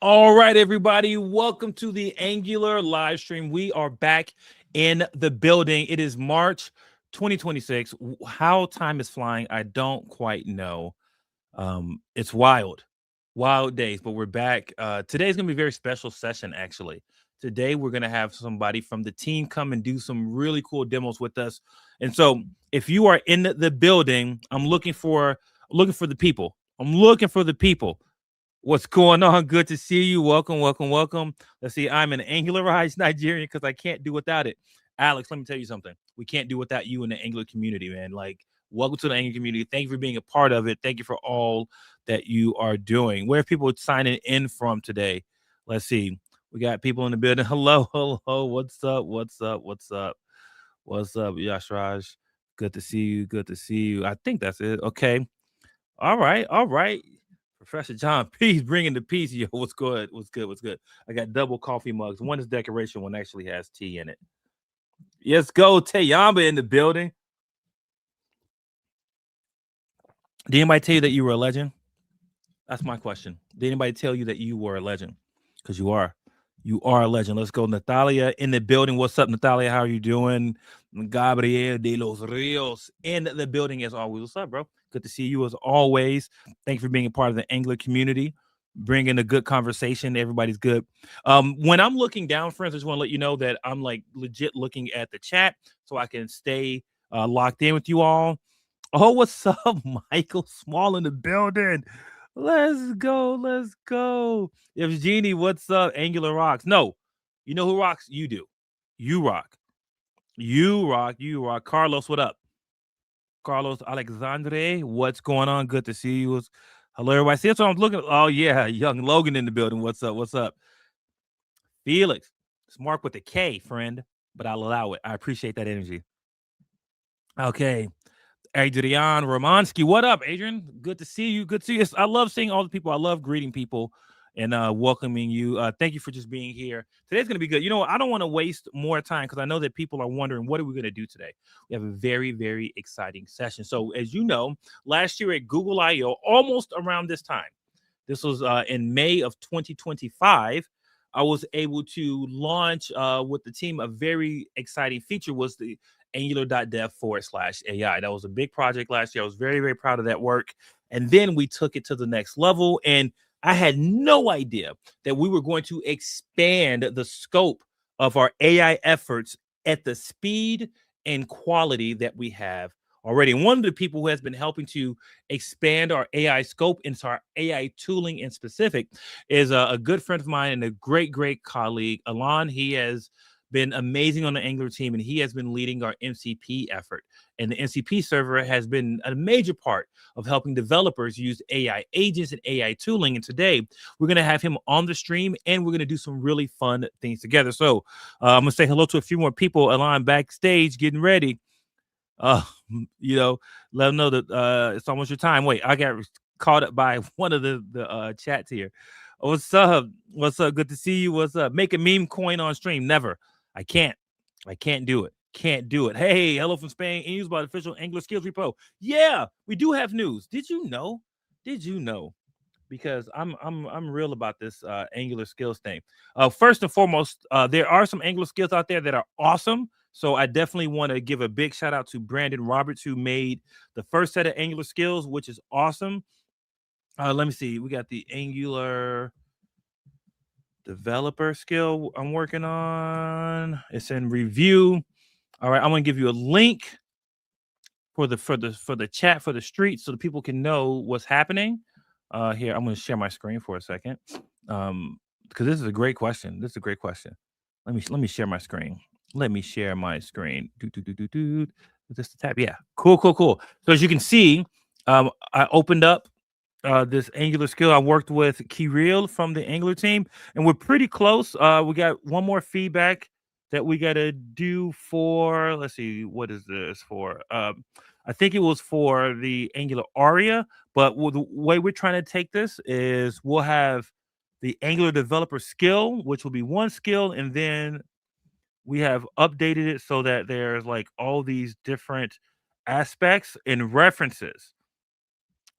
All right, everybody, welcome to the Angular live stream. We are back in the building. It is March 2026. How time is flying, I don't quite know. It's wild days, but we're back. Today's gonna be a very special session, actually. Today, we're gonna have somebody from the team come and do some really cool demos with us. And so, if you are in the building, I'm looking for the people. I'm looking for the people. What's going on? Good to see you. Welcome, welcome, welcome. Let's see. I'm an Angularized Nigerian because I can't do without it. Alex, let me tell you something. We can't do without you in the Angular community, man. Like, welcome to the Angular community. Thank you for being a part of it. Thank you for all that you are doing. Where are people signing in from today? Let's see. We got people in the building. Hello, hello. What's up? What's up? What's up? What's up, Yashraj? Good to see you. Good to see you. I think that's it. Okay. All right, all right. Professor John Peace bringing the peace. Yo, what's good? What's good? What's good? I got double coffee mugs. One is decoration, one actually has tea in it. Yes, go Tayamba in the building. Did anybody tell you that you were a legend? That's my question. Did anybody tell you that you were a legend? Because you are. You are a legend. Let's go. Natalia in the building. What's up, Natalia? How are you doing? Gabriel de los Rios in the building as always. What's up, bro? Good to see you as always. Thank you for being a part of the Angular community, bringing a good conversation. Everybody's good. When I'm looking down, friends, I just want to let you know that I'm like legit looking at the chat so I can stay locked in with you all. Oh, what's up, Michael Small in the building? Let's go. Let's go. Evgeny, what's up? Angular rocks. No, you know who rocks? You do. You rock. You rock. You rock. Carlos, what up? Carlos Alexandre, what's going on? Good to see you. Hello, everybody. See, that's what I'm looking at. Oh, yeah. Young Logan in the building. What's up? What's up? Felix. It's Mark with a K, friend, but I'll allow it. I appreciate that energy. Okay. Adrian Romansky. What up, Adrian? Good to see you. Good to see you. I love seeing all the people. I love greeting people and welcoming you. Thank you for just being here. Today's going to be good. You know, I don't want to waste more time because I know that people are wondering, what are we going to do today? We have a very, very exciting session. So, as you know, last year at Google I/O, almost around this time, this was in May of 2025. I was able to launch with the team a very exciting feature was the angular.dev/AI. That was a big project last year. I was very, very proud of that work. And then we took it to the next level. And I had no idea that we were going to expand the scope of our AI efforts at the speed and quality that we have already. And one of the people who has been helping to expand our AI scope into our AI tooling in specific is a good friend of mine and a great, great colleague, Alon. He has been amazing on the Angular team, and he has been leading our MCP effort. And the MCP server has been a major part of helping developers use AI agents and AI tooling. And today, we're going to have him on the stream, and we're going to do some really fun things together. So I'm going to say hello to a few more people. Alon backstage, getting ready. Uh, you know, let them know that it's almost your time. Wait, I got caught up by one of the chats here. What's up? What's up? Good to see you. What's up? Make a meme coin on stream. Never. I can't. I can't do it. Can't do it. Hey, hello from Spain. And used by the official Angular Skills Repo. Yeah, we do have news. Did you know? Did you know? Because I'm real about this Angular skills thing. First and foremost, there are some Angular skills out there that are awesome. So I definitely want to give a big shout out to Brandon Roberts, who made the first set of Angular skills, which is awesome. Let me see. We got the Angular developer skill I'm working on. It's in review. All right, I'm gonna give you a link for the chat for the street so that people can know what's happening. Here, I'm gonna share my screen for a second. Because this is a great question. This is a great question. Let me share my screen. Let me share my screen. Do. Is this the tab? Yeah. Cool, cool, cool. So as you can see, I opened up this Angular skill. I worked with Kirill from the Angular team, and we're pretty close. We got one more feedback that we got to do for. Let's see, what is this for? I think it was for the Angular Aria, but the way we're trying to take this is we'll have the Angular developer skill, which will be one skill, and then we have updated it so that there's like all these different aspects and references,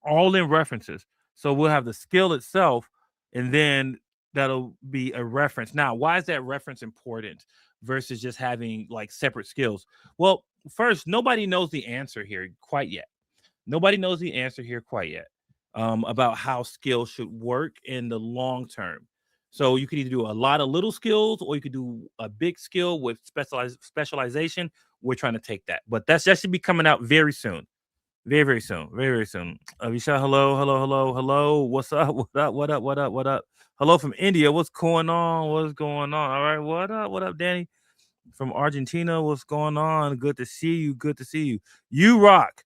all in references. So we'll have the skill itself, and then that'll be a reference. Now, why is that reference important versus just having like separate skills? Well, first, nobody knows the answer here quite yet. Nobody knows the answer here quite yet about how skills should work in the long term. So you could either do a lot of little skills or you could do a big skill with specialization. We're trying to take that, but that should be coming out very soon. Very, very soon. Very, very soon. Avisha, hello, hello, hello, hello. What's up? What up? What up? What up? What up? Hello from India. What's going on? What's going on? All right. What up? What up, Danny? From Argentina. What's going on? Good to see you. Good to see you. You rock.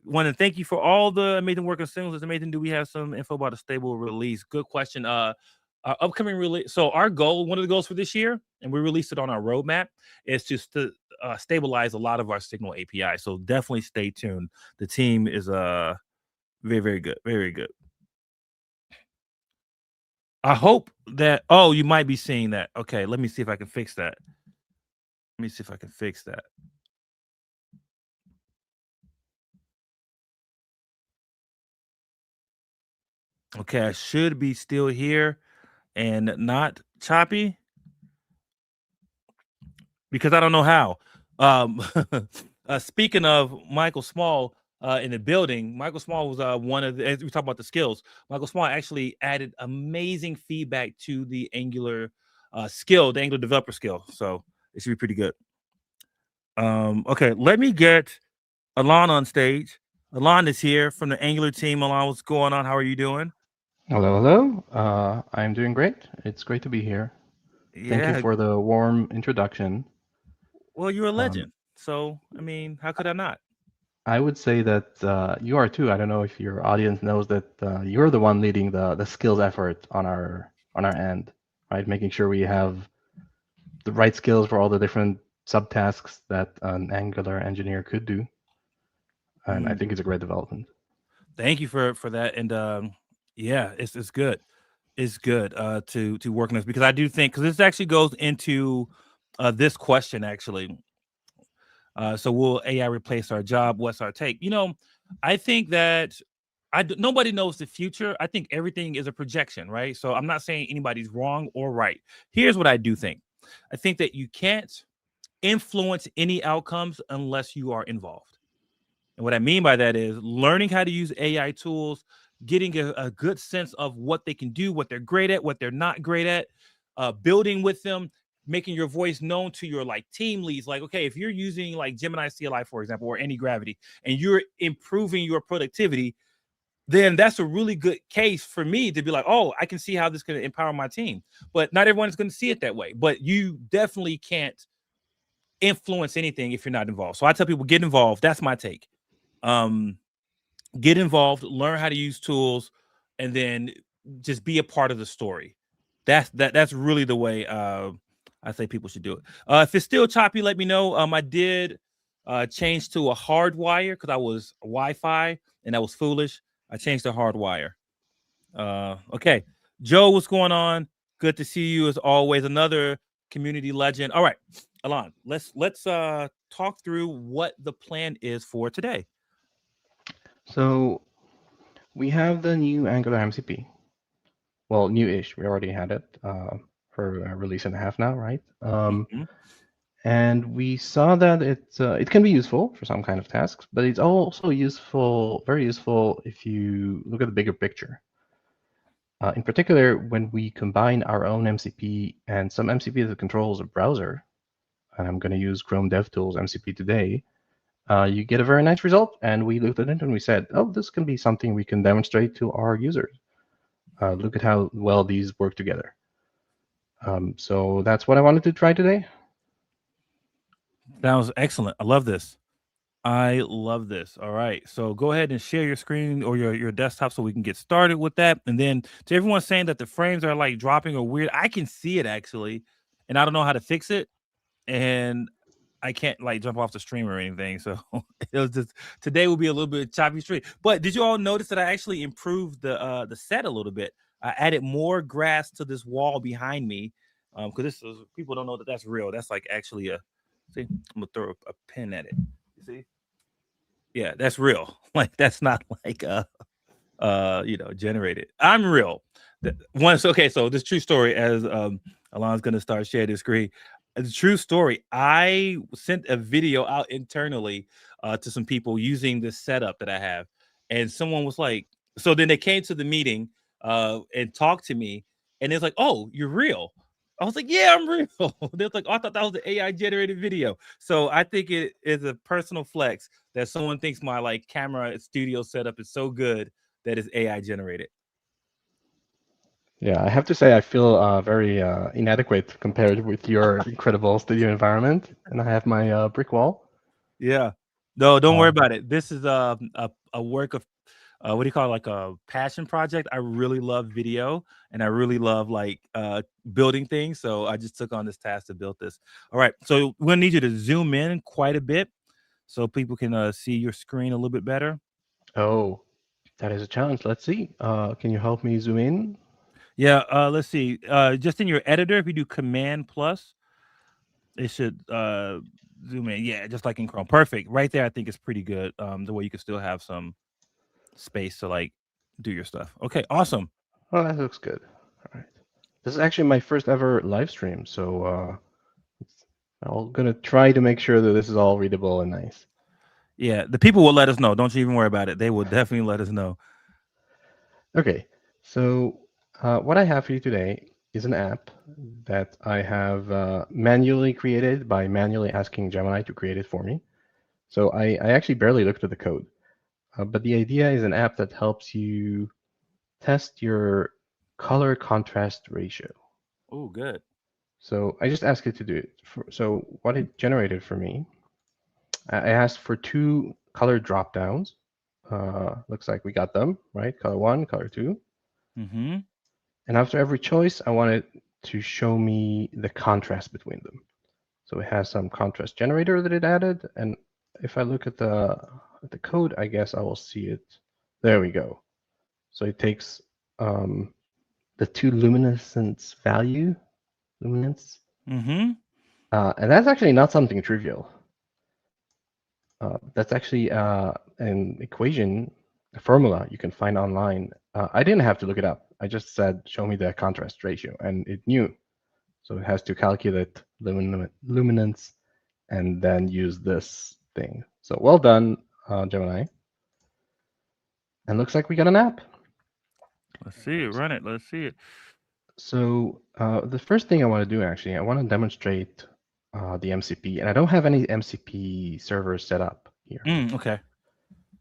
Want to thank you for all the amazing work on singles. It's amazing. Do we have some info about a stable release? Good question. Our upcoming release. So our goal, one of the goals for this year, and we released it on our roadmap, is to stabilize a lot of our Signal API. So definitely stay tuned. The team is very, very good. Very, very good. I hope that. Oh, you might be seeing that. Okay, let me see if I can fix that. Let me see if I can fix that. Okay, I should be still here and not choppy because I don't know how. Speaking of Michael Small in the building, Michael Small was one of the, as we talk about the skills, Michael Small actually added amazing feedback to the Angular skill, the Angular developer skill. So it should be pretty good. Okay, let me get Alon on stage. Alon is here from the Angular team. Alon, what's going on? How are you doing? Hello, hello. I'm doing great. It's great to be here. Thank you Yeah. for the warm introduction. Well, you're a Um, legend. So, I mean, how could I not? I would say that you are too. I don't know if your audience knows that you're the one leading the skills effort on our end, right? Making sure we have the right skills for all the different subtasks that an Angular engineer could do, and I Mm, think it's a great development. thank you for that. And yeah, it's good. It's good to work on this because I do think because this actually goes into this question actually. So will AI replace our job? What's our take? I think that nobody knows the future. I think everything is a projection, right? So I'm not saying anybody's wrong or right. Here's what I do think. I think that you can't influence any outcomes unless you are involved. And what I mean by that is learning how to use AI tools, getting a good sense of what they can do, what they're great at, what they're not great at, building with them, making your voice known to your like team leads. Like, okay, if you're using like Gemini CLI, for example, or any gravity, and you're improving your productivity, then that's a really good case for me to be like, oh, I can see how this can empower my team. But not everyone is going to see it that way. But you definitely can't influence anything if you're not involved. So I tell people get involved. That's my take. Um, get involved, learn how to use tools, and then just be a part of the story. That's really the way I say people should do it. If it's still choppy, let me know. I did change to a hard wire because I was Wi-Fi and that was foolish. I changed to hard wire. Okay, Joe, what's going on? Good to see you as always. Another community legend. All right, Alon, let's talk through what the plan is for today. So we have the new Angular MCP. Well, new-ish. We already had it for a release and a half now, right? Mhm. And we saw that it can be useful for some kind of tasks, but it's also useful, very useful if you look at the bigger picture. In particular, when we combine our own MCP and some MCP that controls a browser, and I'm going to use Chrome DevTools MCP today, you get a very nice result. And we looked at it and we said, oh, this can be something we can demonstrate to our users. Look at how well these work together. So that's what I wanted to try today. That was excellent. I love this. I love this. All right. So go ahead and share your screen or your desktop so we can get started with that. And then to everyone saying that the frames are like dropping or weird, I can see it actually. And I don't know how to fix it. And I can't like jump off the stream or anything. So it was just today will be a little bit choppy stream. But did you all notice that I actually improved the set a little bit? I added more grass to this wall behind me. Because this is people don't know that that's real. That's like actually a see, I'm gonna throw a pin at it. You see? Yeah, that's real. Like that's not like generated. I'm real. Once, okay, so this true story, as Alon's gonna start sharing the screen. A true story. I sent a video out internally to some people using this setup that I have, and someone was like, so then they came to the meeting and talked to me, and it's like, oh, you're real. I was like, yeah, I'm real. They're like, oh, I thought that was the AI generated video. So I think it is a personal flex that someone thinks my like camera studio setup is so good that it's AI generated. Yeah, I have to say I feel very inadequate compared with your incredible studio environment, and I have my brick wall. Yeah. No, don't worry Um, about it. This is a work of what do you call it? Like a passion project. I really love video and I really love like building things. So I just took on this task to build this. All right. So we're gonna need you to zoom in quite a bit so people can see your screen a little bit better. oh, that is a challenge. Let's see. Can you help me zoom in? Yeah, let's see. Just in your editor, if you do Command plus, it should zoom in. Yeah, just like in Chrome. Perfect. Right there, I think it's pretty good. The way you can still have some space to like do your stuff. Okay, awesome. Oh, that looks good. All right. This is actually my first ever live stream, so I'm gonna try to make sure that this is all readable and nice. Yeah, the people will let us know. Don't you even worry about it. They will definitely let us know. Okay, so what I have for you today is an app that I have manually created by manually asking Gemini to create it for me. So I actually barely looked at the code, but the idea is an app that helps you test your color contrast ratio. Oh, good. So I just asked it to do it. So what it generated for me, I asked for two color drop downs. Looks like we got them, right? Color one, color two. Mm-hmm. And after every choice, I wanted to show me the contrast between them. So it has some contrast generator that it added. And if I look at the code, I guess I will see it. There we go. So it takes the two luminescence value, luminance, Mm-hmm. and that's actually not something trivial. That's actually an equation, a formula you can find online. I didn't have to look it up. I just said, show me the contrast ratio, and it knew. So it has to calculate luminance and then use this thing. So well done, Gemini. And looks like we got an app. Let's see it. Run it. Let's see it. So the first thing I want to do, actually, I want to demonstrate the MCP. And I don't have any MCP servers set up here. Okay.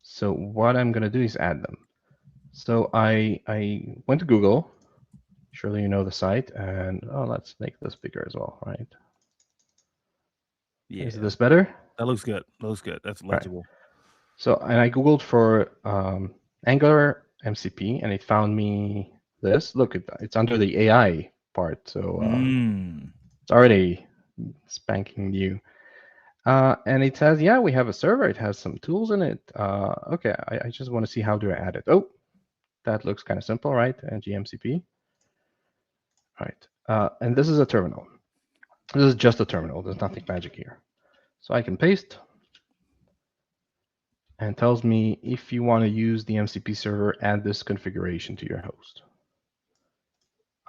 So what I'm going to do is add them. So I went to Google. Surely you know the site. And let's make this bigger as well, right? Yeah. Is this better? That looks good. That looks good. That's Right. legible. So, and I Googled for Angular MCP, and it found me this. Look, it's under the AI part, so it's already spanking new. And it says, yeah, we have a server. It has some tools in it. Okay, I just want to see how do I add it. Oh, that looks kind of simple, right? And GMCP. All right, and this is a terminal. This is just a terminal. There's nothing magic here. So I can paste. And tells me if you want to use the MCP server, add this configuration to your host.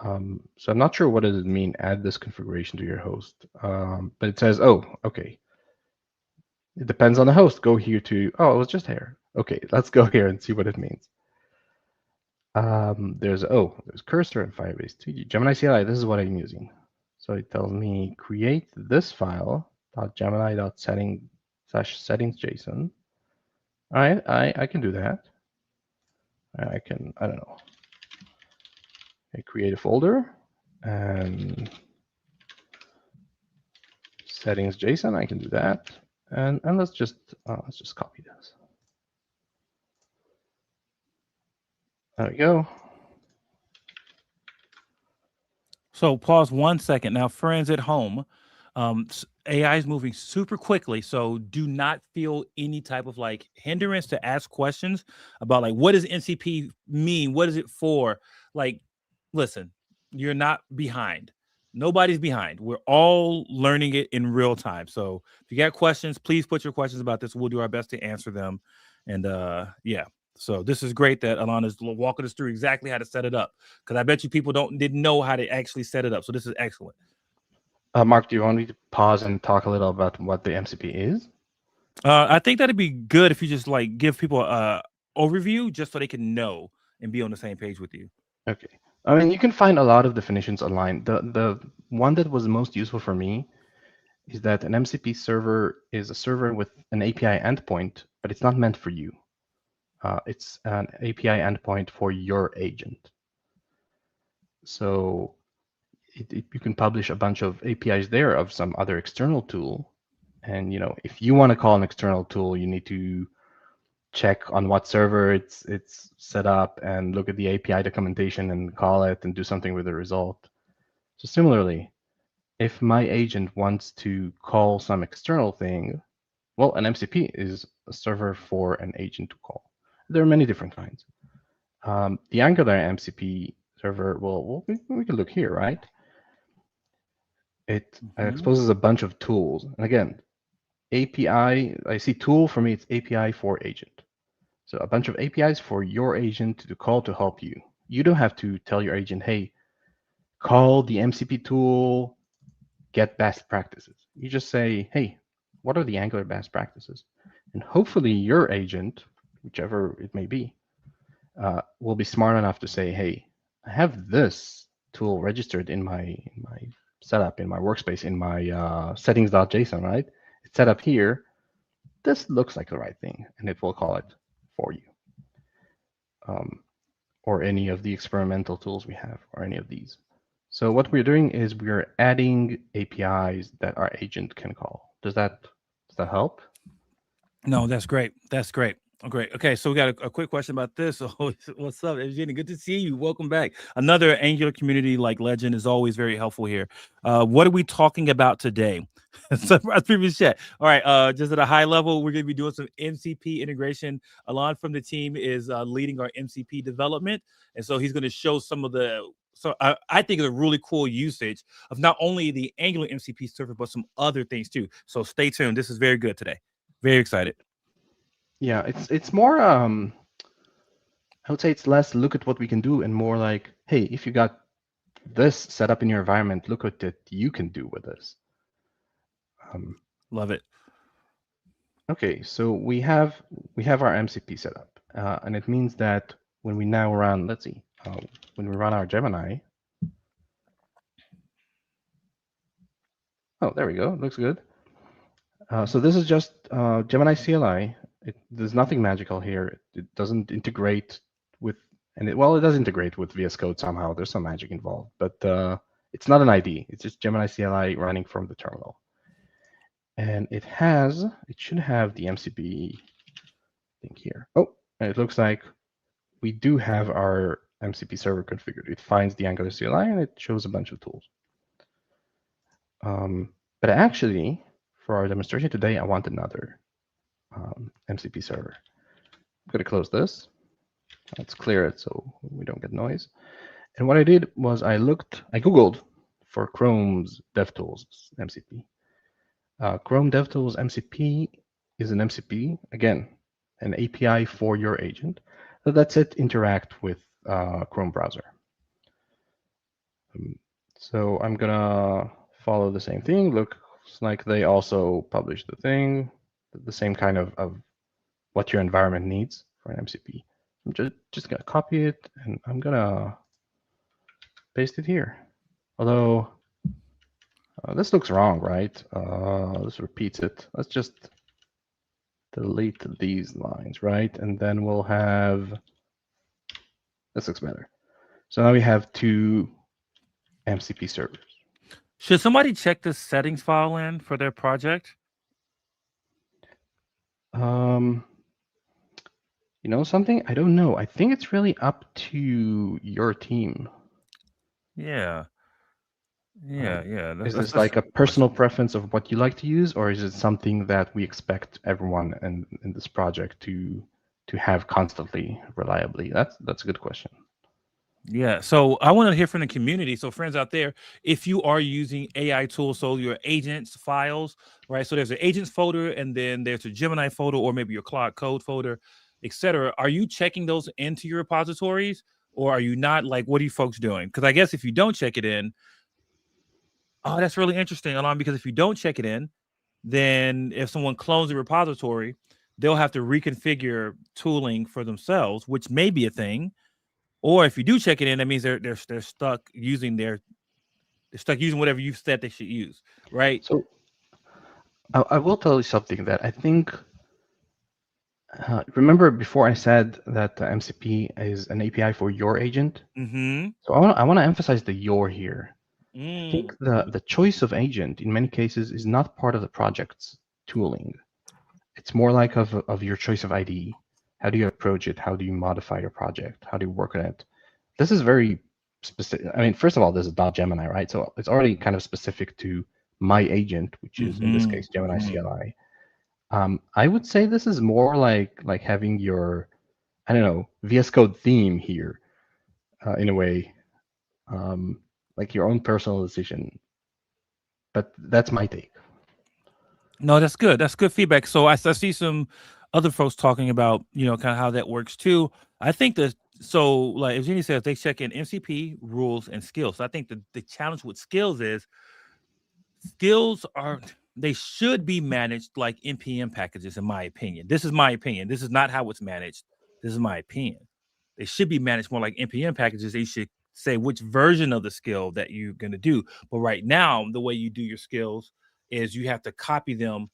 So I'm not sure what does it mean, add this configuration to your host. But it says, oh, okay. It depends on the host. Go here to, oh, it was just here. Okay, let's go here and see what it means. There's cursor and Firebase 2D. Gemini CLI, this is what I'm using. So it tells me create this file, .gemini.settings/settings.json. All right, I can do that. I don't know. I create a folder and settings JSON. I can do that, and let's just copy this. There we go. So pause 1 second. Now, friends at home, AI is moving super quickly. So do not feel any type of like hindrance to ask questions about like, what does NCP mean? What is it for? Like, listen, you're not behind. Nobody's behind. We're all learning it in real time. So if you got questions, please put your questions about this. We'll do our best to answer them. And yeah, So this is great that Alana's walking us through exactly how to set it up, because I bet you people didn't know how to actually set it up. So this is excellent. Mark, do you want me to pause and talk a little about what the MCP is? I think that'd be good if you just like give people a overview just so they can know and be on the same page with you. Okay. I mean, you can find a lot of definitions online. The one that was most useful for me is that an MCP server is a server with an API endpoint, but it's not meant for you. It's an API endpoint for your agent. So you can publish a bunch of APIs there of some other external tool. And if you want to call an external tool, you need to check on what server it's set up and look at the API documentation and call it and do something with the result. So similarly, if my agent wants to call some external thing, well, an MCP is a server for an agent to call. There are many different kinds. The Angular MCP server, well, we can look here, right? It exposes a bunch of tools. And again, API, I see tool, for me, it's API for agent. So a bunch of APIs for your agent to call to help you. You don't have to tell your agent, hey, call the MCP tool, get best practices. You just say, hey, what are the Angular best practices? And hopefully your agent, whichever it may be, will be smart enough to say, hey, I have this tool registered in my setup, in my workspace, in my settings.json, right? It's set up here. This looks like the right thing, and it will call it for you. Or any of the experimental tools we have, or any of these. So what we're doing is we're adding APIs that our agent can call. Does that help? No, that's great. That's great. Oh, great. Okay, so we got a quick question about this. Oh, what's up, Evgeny? Good to see you. Welcome back. Another Angular community like legend is always very helpful here. What are we talking about today? Surprise previous chat. All right, just at a high level, we're going to be doing some MCP integration. Alon from the team is leading our MCP development, and so he's going to show some of the. So I think it's a really cool usage of not only the Angular MCP server, but some other things too. So stay tuned. This is very good today. Very excited. Yeah, it's more. I would say it's less look at what we can do and more like, hey, if you got this set up in your environment, look what you can do with this. Love it. Okay, so we have our MCP set up, and it means that when we now run, let's see, when we run our Gemini. Oh, there we go. Looks good. So this is just Gemini CLI. There's nothing magical here. It doesn't integrate with, well, it does integrate with VS Code somehow. There's some magic involved, but it's not an ID. It's just Gemini CLI running from the terminal. And it should have the MCP thing here. Oh, and it looks like we do have our MCP server configured. It finds the Angular CLI and it shows a bunch of tools. But actually, for our demonstration today, I want another MCP server. I'm going to close this. Let's clear it so we don't get noise. And what I did was I Googled for Chrome's DevTools MCP. Chrome DevTools MCP is an MCP, again, an API for your agent that lets it interact with Chrome browser. So I'm going to follow the same thing. Looks like they also published the thing, the same kind of what your environment needs for an MCP. I'm just going to copy it, and I'm going to paste it here. Although this looks wrong, right? This repeats it. Let's just delete these lines, right? And then we'll have, this looks better. So now we have two MCP servers. Should somebody check the settings file in for their project? You know something? I don't know. I think it's really up to your team. Yeah. Yeah. Is this like a personal preference of what you like to use, or is it something that we expect everyone in this project to have constantly, reliably? That's a good question. Yeah. So I want to hear from the community. So friends out there, if you are using AI tools, so your agents files, right? So there's an agents folder, and then there's a Gemini folder, or maybe your Claude Code folder. etc. Are you checking those into your repositories, or are you not? Like, what are you folks doing? Because I guess if you don't check it in, oh, that's really interesting, Alon. Because if you don't check it in, then if someone clones the repository, they'll have to reconfigure tooling for themselves, which may be a thing. Or if you do check it in, that means they're stuck using whatever you said they should use, right? So I will tell you something that I think. Remember before I said that MCP is an API for your agent? Mm-hmm. So I want to emphasize the your here. I think Mm. the choice of agent in many cases is not part of the project's tooling. It's more like of your choice of IDE. How do you approach it? How do you modify your project? How do you work on it? This is very specific. I mean, first of all, this is Gemini, right? So it's already kind of specific to my agent, which is in this Mm-hmm. case Gemini Mm-hmm. CLI. I would say this is more like having your, I don't know, VS Code theme here, in a way, like your own personal decision. But that's my take. No, that's good. That's good feedback. So I see some other folks talking about, kind of how that works too. I think that so like as Jenny says, they check in MCP rules and skills. So I think the challenge with skills is skills they should be managed like npm packages, in my opinion. This is my opinion. This is not how it's managed. This is my opinion. They should be managed more like npm packages. They should say which version of the skill that you're going to do. But right now, the way you do your skills is you have to copy them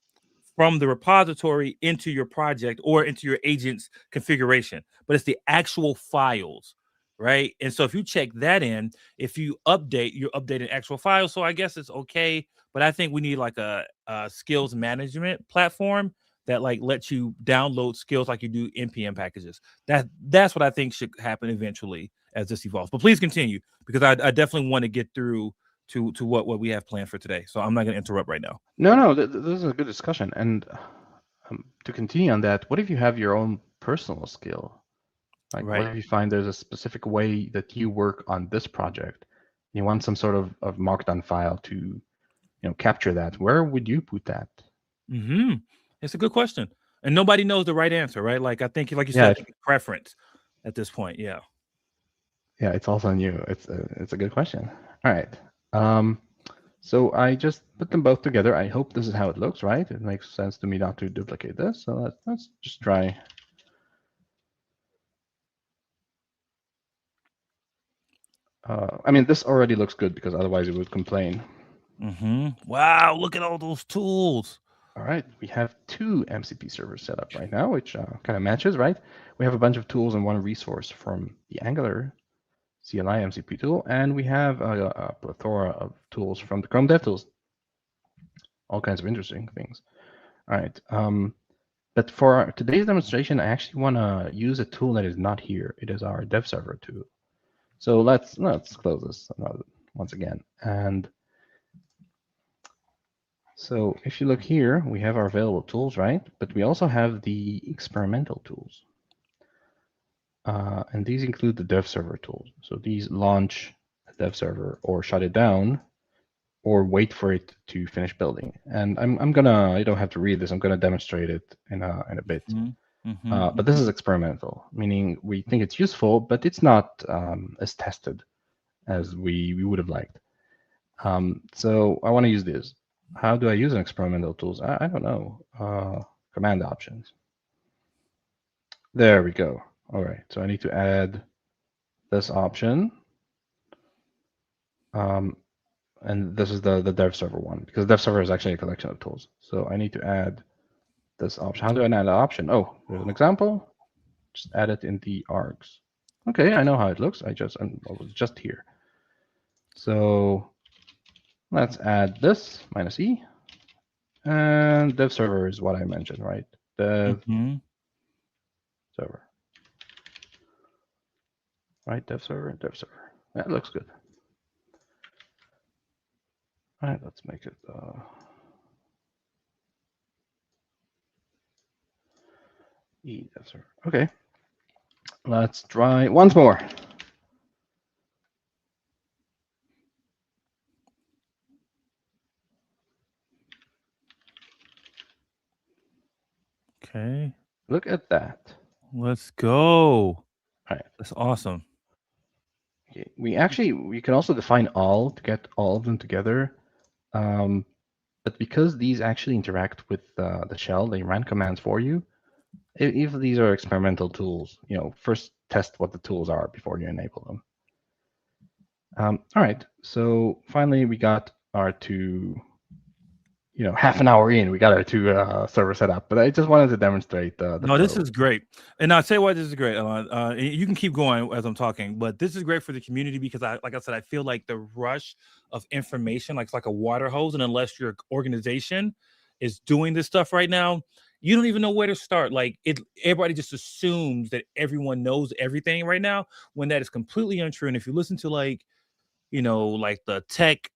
from the repository into your project or into your agent's configuration, but it's the actual files, right? And so if you check that in, if you update, you're updating actual files. So I guess it's okay, but I think we need like a skills management platform that like lets you download skills like you do npm packages. That's what I think should happen eventually as this evolves. But please continue, because I definitely want to get through to what we have planned for today. So I'm not going to interrupt right now. No, this is a good discussion. And to continue on that, what if you have your own personal skill? Like, what Right. if you find there's a specific way that you work on this project? You want some sort of markdown file to, capture that. Where would you put that? Hmm. It's a good question, and nobody knows the right answer, right? Like I think, like you said, Yeah, I think it's preference at this point. Yeah. yeah, it's also on you. It's a good question. All right. So I just put them both together. I hope this is how it looks, right? It makes sense to me not to duplicate this. So let's just try. I mean, this already looks good because otherwise it would complain. Mm-hmm. Wow, look at all those tools. All right, we have two MCP servers set up right now, which kind of matches, right? We have a bunch of tools and one resource from the Angular CLI MCP tool, and we have a plethora of tools from the Chrome DevTools. All kinds of interesting things. All right, but for today's demonstration, I actually want to use a tool that is not here. It is our dev server tool. So let's close this once again. And so if you look here, we have our available tools, right? But we also have the experimental tools. And these include the dev server tools. So these launch a dev server or shut it down or wait for it to finish building. And I'm gonna, you don't have to read this, I'm gonna demonstrate it in a bit. Mm-hmm. But this is experimental, meaning we think it's useful, but it's not as tested as we would have liked. So I want to use this. How do I use an experimental tools? I don't know. Command options. There we go. All right, so I need to add this option. And this is the dev server one, because dev server is actually a collection of tools. So I need to add this option. How do I add an option? Oh, there's an example. Just add it in the args. Okay, I know how it looks. I was just here. So let's add this -e, and dev server is what I mentioned, right? Dev server, right? Dev server, dev server. That looks good. All right, let's make it. Dev server. Okay, let's try once more. Okay. Look at that. Let's go. All right. That's awesome. Okay. We can also define all to get all of them together. But because these actually interact with the shell, they run commands for you. If these are experimental tools, first test what the tools are before you enable them. All right, so finally we got our two, half an hour in, we got our two server set up, but I just wanted to demonstrate the No, this flow. is great. And I'll tell you why this is great. You can keep going as I'm talking, but this is great for the community because like I said, I feel like the rush of information, like it's like a water hose. And unless your organization is doing this stuff right now, you don't even know where to start. Like everybody just assumes that everyone knows everything right now, when that is completely untrue. And if you listen to like the tech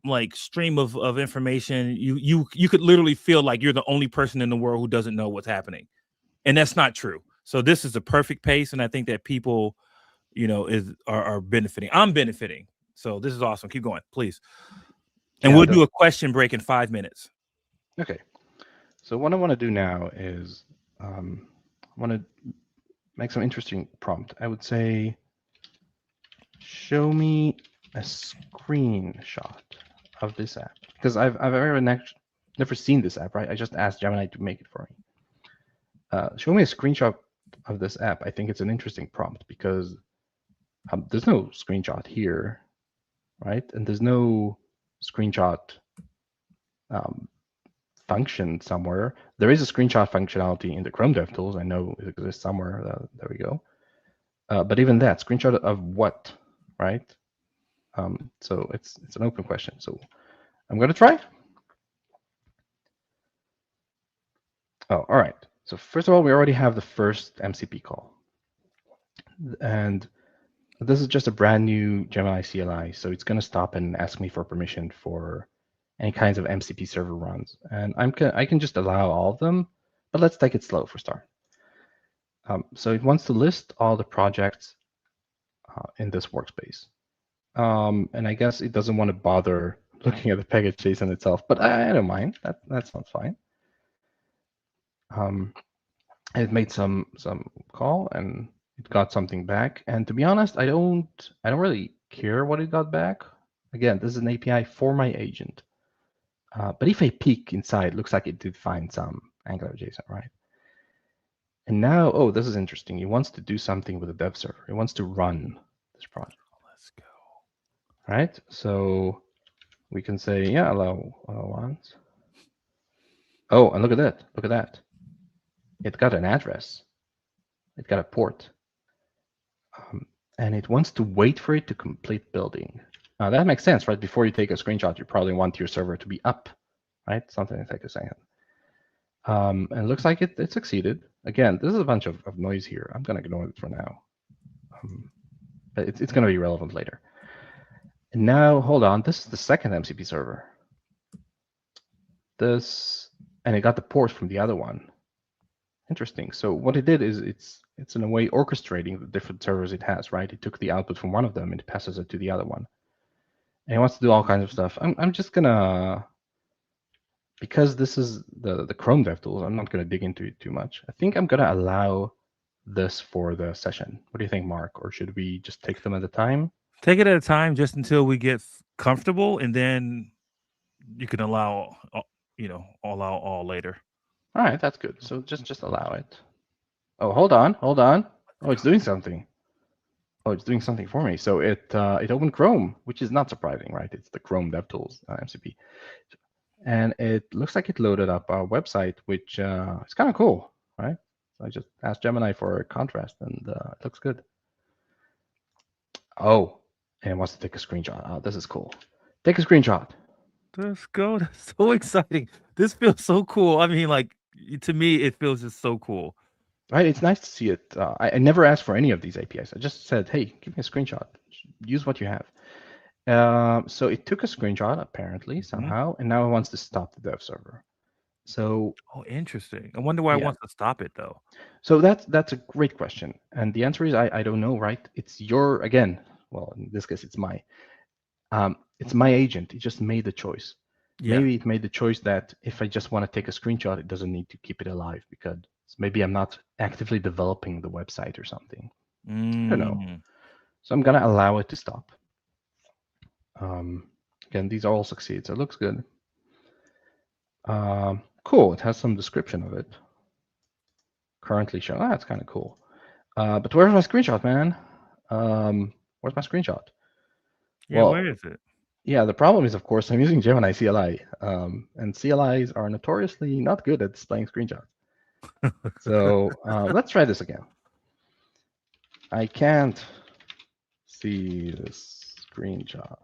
like stream of information, you could literally feel like you're the only person in the world who doesn't know what's happening, and that's not true. So this is the perfect pace, and I think that people are benefiting. I'm benefiting, so this is awesome. Keep going, please. And Yeah, we'll do a question break in 5 minutes. Okay, so what I want to do now is I want to make some interesting prompt. I would say, show me a screenshot of this app, because I've never seen this app, right? I just asked Gemini to make it for me. Show me a screenshot of this app. I think it's an interesting prompt because there's no screenshot here, right? And there's no screenshot function somewhere. There is a screenshot functionality in the Chrome DevTools. I know it exists somewhere. There we go. But even that, screenshot of what, right? So it's an open question. So I'm going to try. Oh, all right. So first of all, we already have the first MCP call. And this is just a brand new Gemini CLI. So it's going to stop and ask me for permission for any kinds of MCP server runs. And I can just allow all of them, but let's take it slow for start. So it wants to list all the projects in this workspace. And I guess it doesn't want to bother looking at the package JSON itself, but I don't mind. That sounds fine. It made some call and it got something back. And to be honest, I don't really care what it got back. Again, this is an API for my agent. But if I peek inside, looks like it did find some Angular JSON, right? And now, oh, this is interesting. It wants to do something with the dev server. It wants to run this project. Let's go. Right? So we can say, yeah, allow once. Oh, and look at that. Look at that. It got an address. It got a port. And it wants to wait for it to complete building. That makes sense, right? Before you take a screenshot, you probably want your server to be up, right? Something that takes a second. And it looks like it succeeded. Again, this is a bunch of noise here. I'm going to ignore it for now. But it's going to be relevant later. And now, hold on. This is the second MCP server. And it got the port from the other one. Interesting. So what it did is it's in a way orchestrating the different servers it has, right? It took the output from one of them and it passes it to the other one. And it wants to do all kinds of stuff. I'm just gonna, because this is the Chrome DevTools, I'm not gonna dig into it too much. I think I'm gonna allow this for the session. What do you think, Mark? Or should we just take them at a time? Take it at a time, just until we get comfortable, and then you can allow all later. All right, that's good. So just allow it. Oh, hold on. Oh, it's doing something. Oh, it's doing something for me. So it opened Chrome, which is not surprising, right? It's the Chrome DevTools MCP. And it looks like it loaded up our website, which is kind of cool, right? So I just asked Gemini for a contrast, and it looks good. Oh, and it wants to take a screenshot. Oh, this is cool. Take a screenshot. Let's go. That's so exciting. This feels so cool. I mean, like, to me, it feels just so cool. Right, it's nice to see it. I never asked for any of these APIs. I just said, hey, give me a screenshot. Use what you have. So it took a screenshot, apparently, somehow, and now it wants to stop the dev server. So, oh, interesting. I wonder why it wants to stop it, though. So that's a great question. And the answer is I don't know, right? It's your, again, well, in this case, it's my agent. It just made the choice. Yeah. Maybe it made the choice that if I just want to take a screenshot, it doesn't need to keep it alive because So maybe I'm not actively developing the website or something. I don't know. Mm. So I'm gonna allow it to stop. Again, these all succeed, so it looks good. Cool, it has some description of it. Currently shown. Ah, that's kind of cool. But where's my screenshot, man? Where's my screenshot? Yeah, where Well, is it? yeah, the problem is, of course, I'm using Gemini CLI, and CLIs are notoriously not good at displaying screenshots. So let's try this again. I can't see this screenshot.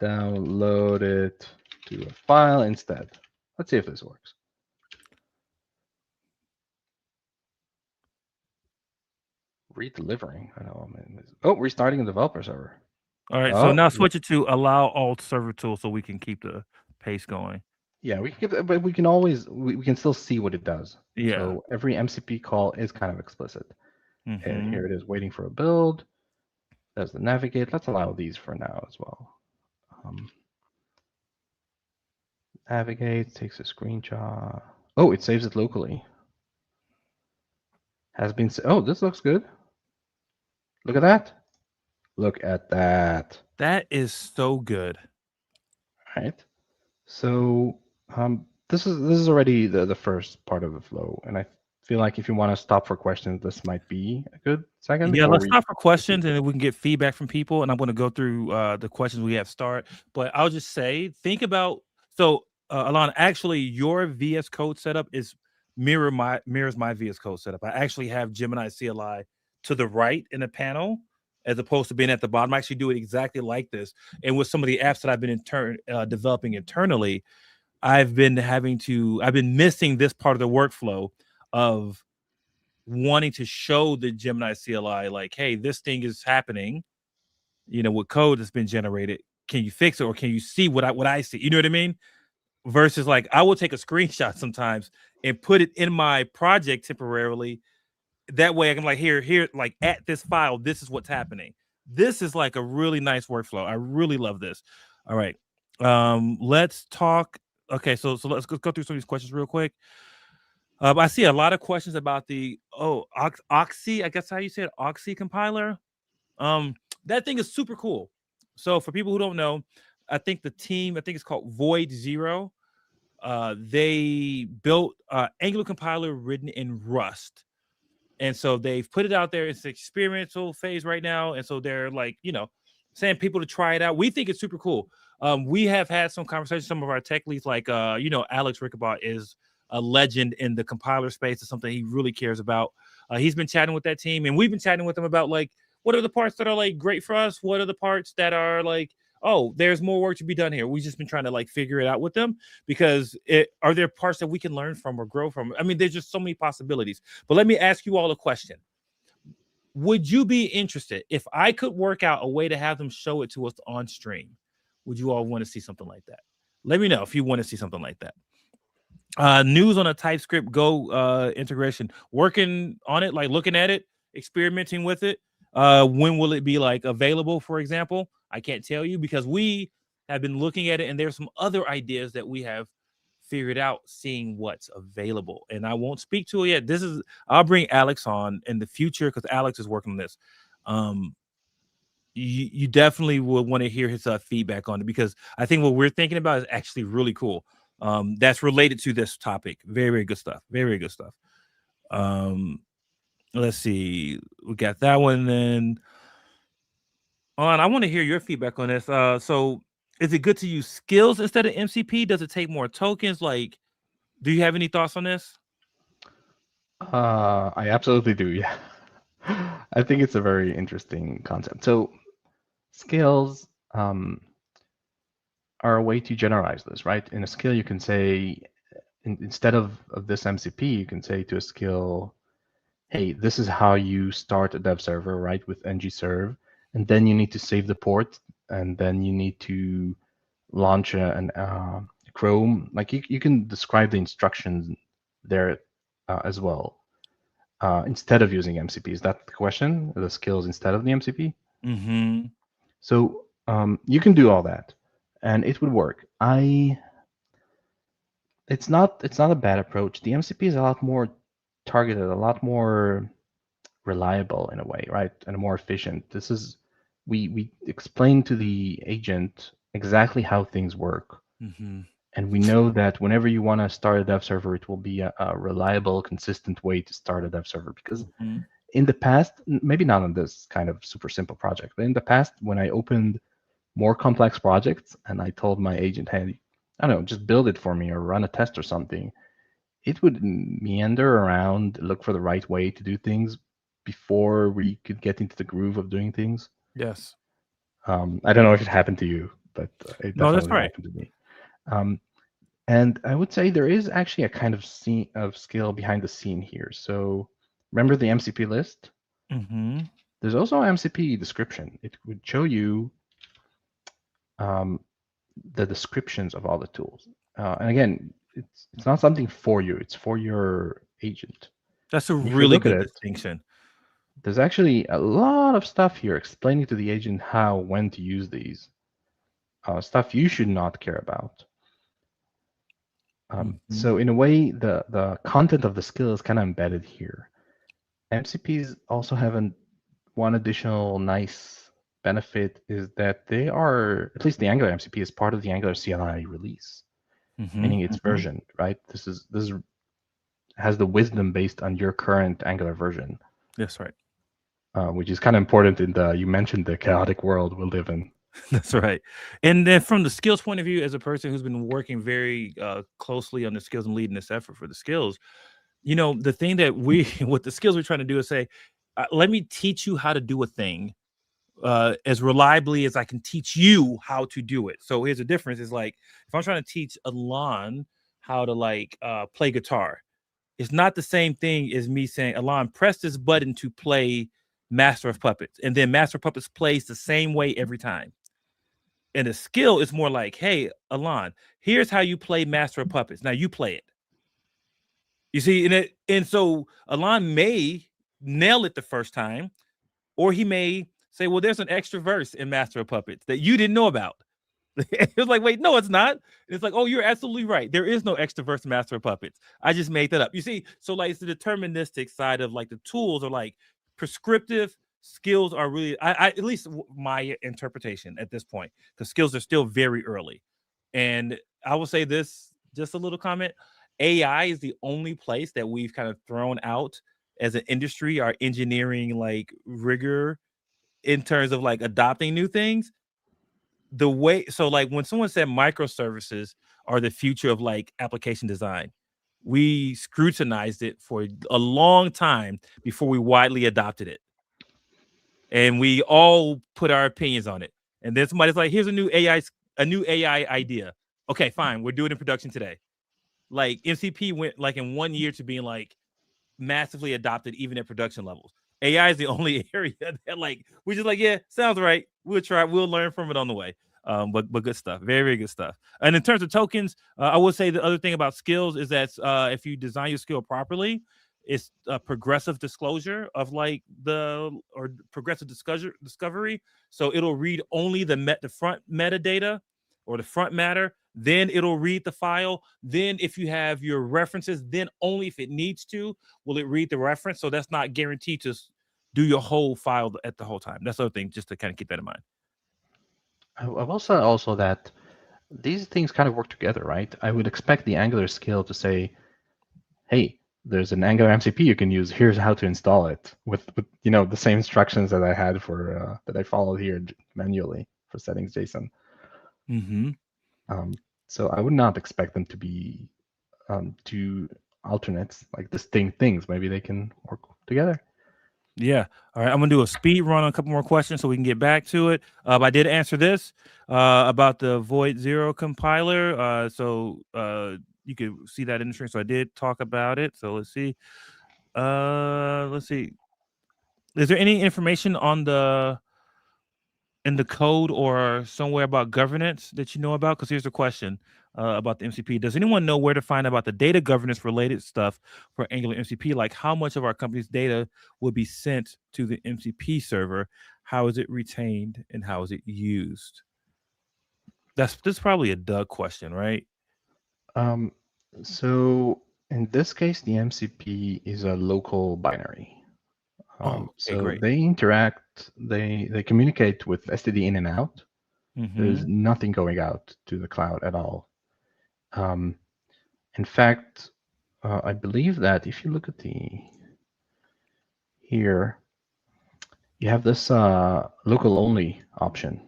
Download it to a file instead. Let's see if this works. Redelivering. I know. Oh, restarting the developer server. All right, so Oh, now switch it to allow all server tools so we can keep the pace going. yeah. We can, but we can always we can still see what it does. Yeah. So every MCP call is kind of explicit. And Mm-hmm. here it is, waiting for a build. There's the navigate. Let's allow these for now as well. Navigate takes a screenshot. Oh, it saves it locally. Has been. Oh, this looks good. Look at that. Look at that. That is so good. All right. So this is already the first part of the flow, and I feel like if you want to stop for questions, this might be a good second Yeah, before let's we stop for proceed. questions and then we can get feedback from people. And I'm going to go through the questions we have start. But I'll just say, think about Alana, actually, your VS Code setup is mirrors my VS Code setup. I actually have Gemini CLI to the right in the panel as opposed to being at the bottom. I actually do it exactly like this. And with some of the apps that I've been developing internally, I've been missing this part of the workflow of wanting to show the Gemini CLI, like, hey, this thing is happening, with code that's been generated. Can you fix it, or can you see what I see? You know what I mean? Versus like I will take a screenshot sometimes and put it in my project temporarily. That way I can like here, like at this file, this is what's happening. This is like a really nice workflow. I really love this. All right. Let's talk. Okay, so let's go through some of these questions real quick. I see a lot of questions about the Oxy. I guess how you say it, Oxy compiler. That thing is super cool. So for people who don't know, I think it's called Void Zero. They built Angular compiler written in Rust, and so they've put it out there. It's an experimental phase right now, and so they're like, saying people to try it out. We think it's super cool. We have had some conversations. Some of our tech leads, like Alex Rickabaugh, is a legend in the compiler space. It's something he really cares about. He's been chatting with that team, and we've been chatting with them about like what are the parts that are like great for us. What are the parts that are like, oh, there's more work to be done here. We've just been trying to like figure it out with them because are there parts that we can learn from or grow from? I mean, there's just so many possibilities. But let me ask you all a question. Would you be interested if I could work out a way to have them show it to us on stream? Would you all want to see something like that? Let me know if you want to see something like that. News on a TypeScript Go integration. Working on it, like looking at it, experimenting with it. When will it be like available, for example? I can't tell you because we have been looking at it and there's some other ideas that we have figured out, seeing what's available. And I won't speak to it yet. I'll bring Alex on in the future because Alex is working on this. You definitely will want to hear his feedback on it because I think what we're thinking about is actually really cool. That's related to this topic. Very, very good stuff. Very, very good stuff. Let's see. We got that one. Then I want to hear your feedback on this. So is it good to use skills instead of MCP? Does it take more tokens? Like, do you have any thoughts on this? I absolutely do. Yeah. I think it's a very interesting concept. So skills are a way to generalize this, right? In a skill, you can say, instead of this MCP, you can say to a skill, hey, this is how you start a dev server, right, with ngserve. And then you need to save the port, and then you need to launch an Chrome. Like you can describe the instructions there as well. Instead of using MCP, is that the question? The skills instead of the MCP? Mm-hmm. So you can do all that, and it would work. It's not a bad approach. The MCP is a lot more targeted, a lot more reliable in a way, right? And more efficient. This is we explain to the agent exactly how things work. Mm-hmm. And we know that whenever you want to start a dev server, it will be a reliable, consistent way to start a dev server. Because Mm-hmm. in the past, maybe not on this kind of super simple project, but in the past, when I opened more complex projects and I told my agent, hey, I don't know, just build it for me or run a test or something, it would meander around, look for the right way to do things before we could get into the groove of doing things. Yes. I don't know if it happened to you, but it No, that's definitely right. happened to me. Um, and I would say there is actually a kind of scene of skill behind the scene here. So remember the MCP list? Mm-hmm. There's also an MCP description. It would show you um, the descriptions of all the tools. And again, it's not something for you; it's for your agent. That's a And if you really look at good it, distinction. there's actually a lot of stuff here explaining to the agent how, when to use these. Stuff you should not care about. Mm-hmm. So in a way, the content of the skill is kind of embedded here. MCPs also have one additional nice benefit is that they are, at least the Angular MCP is part of the Angular CLI release, Mm-hmm. meaning it's Mm-hmm. version, right? This has the wisdom based on your current Angular version, That's right. which is kind of important in you mentioned the chaotic world we live in. That's right. And then from the skills point of view, as a person who's been working very closely on the skills and leading this effort for the skills, the thing that we, with the skills we're trying to do is say, let me teach you how to do a thing as reliably as I can teach you how to do it. So here's the difference: is like if I'm trying to teach Alon how to play guitar, it's not the same thing as me saying, Alon, press this button to play Master of Puppets, and then Master of Puppets plays the same way every time. And the skill is more like, hey, Alon, here's how you play Master of Puppets. Now you play it. You see, and so Alon may nail it the first time, or he may say, well, there's an extra verse in Master of Puppets that you didn't know about. It was like, wait, no, it's not. And it's like, oh, you're absolutely right. There is no extra verse in Master of Puppets. I just made that up. You see, so like it's the deterministic side of like the tools are like prescriptive. Skills are really, at least my interpretation at this point, because skills are still very early. And I will say this, just a little comment. AI is the only place that we've kind of thrown out as an industry, our engineering like rigor in terms of like adopting new things. The way, so like when someone said microservices are the future of like application design, we scrutinized it for a long time before we widely adopted it. And we all put our opinions on it. And then somebody's like, here's a new AI idea. Okay, fine. We're doing it in production today. Like MCP went like in 1 year to being like massively adopted even at production levels. AI is the only area that like we're just like, yeah, sounds right. We'll try. We'll learn from it on the way. But good stuff. Very, very good stuff. And in terms of tokens, I would say the other thing about skills is that if you design your skill properly, it's a progressive disclosure of like or progressive discovery. So it'll read only the front metadata or the front matter. Then it'll read the file. Then if you have your references, then only if it needs to will it read the reference. So that's not guaranteed to do your whole file at the whole time. That's the other thing, just to kind of keep that in mind. I will say also that these things kind of work together, right? I would expect the Angular skill to say, hey, there's an Angular MCP you can use. Here's how to install it with the same instructions that I had for that I followed here manually for settings JSON. Mm-hmm. So I would not expect them to be two alternates, like distinct things. Maybe they can work together. Yeah. All right. I'm gonna do a speed run on a couple more questions so we can get back to it. I did answer this about the Void Zero compiler. You could see that in the stream. So I did talk about it. So let's see. Let's see. Is there any information in the code or somewhere about governance that you know about? Because here's the question about the MCP. Does anyone know where to find about the data governance related stuff for Angular MCP? Like how much of our company's data will be sent to the MCP server? How is it retained and how is it used? This is probably a Doug question, right? So In this case, the MCP is a local binary. Oh, okay, So great. they interact, they communicate with STD in and out. There's Mm-hmm. nothing going out to the cloud at all. In fact, I believe that if you look at here, you have this local only option.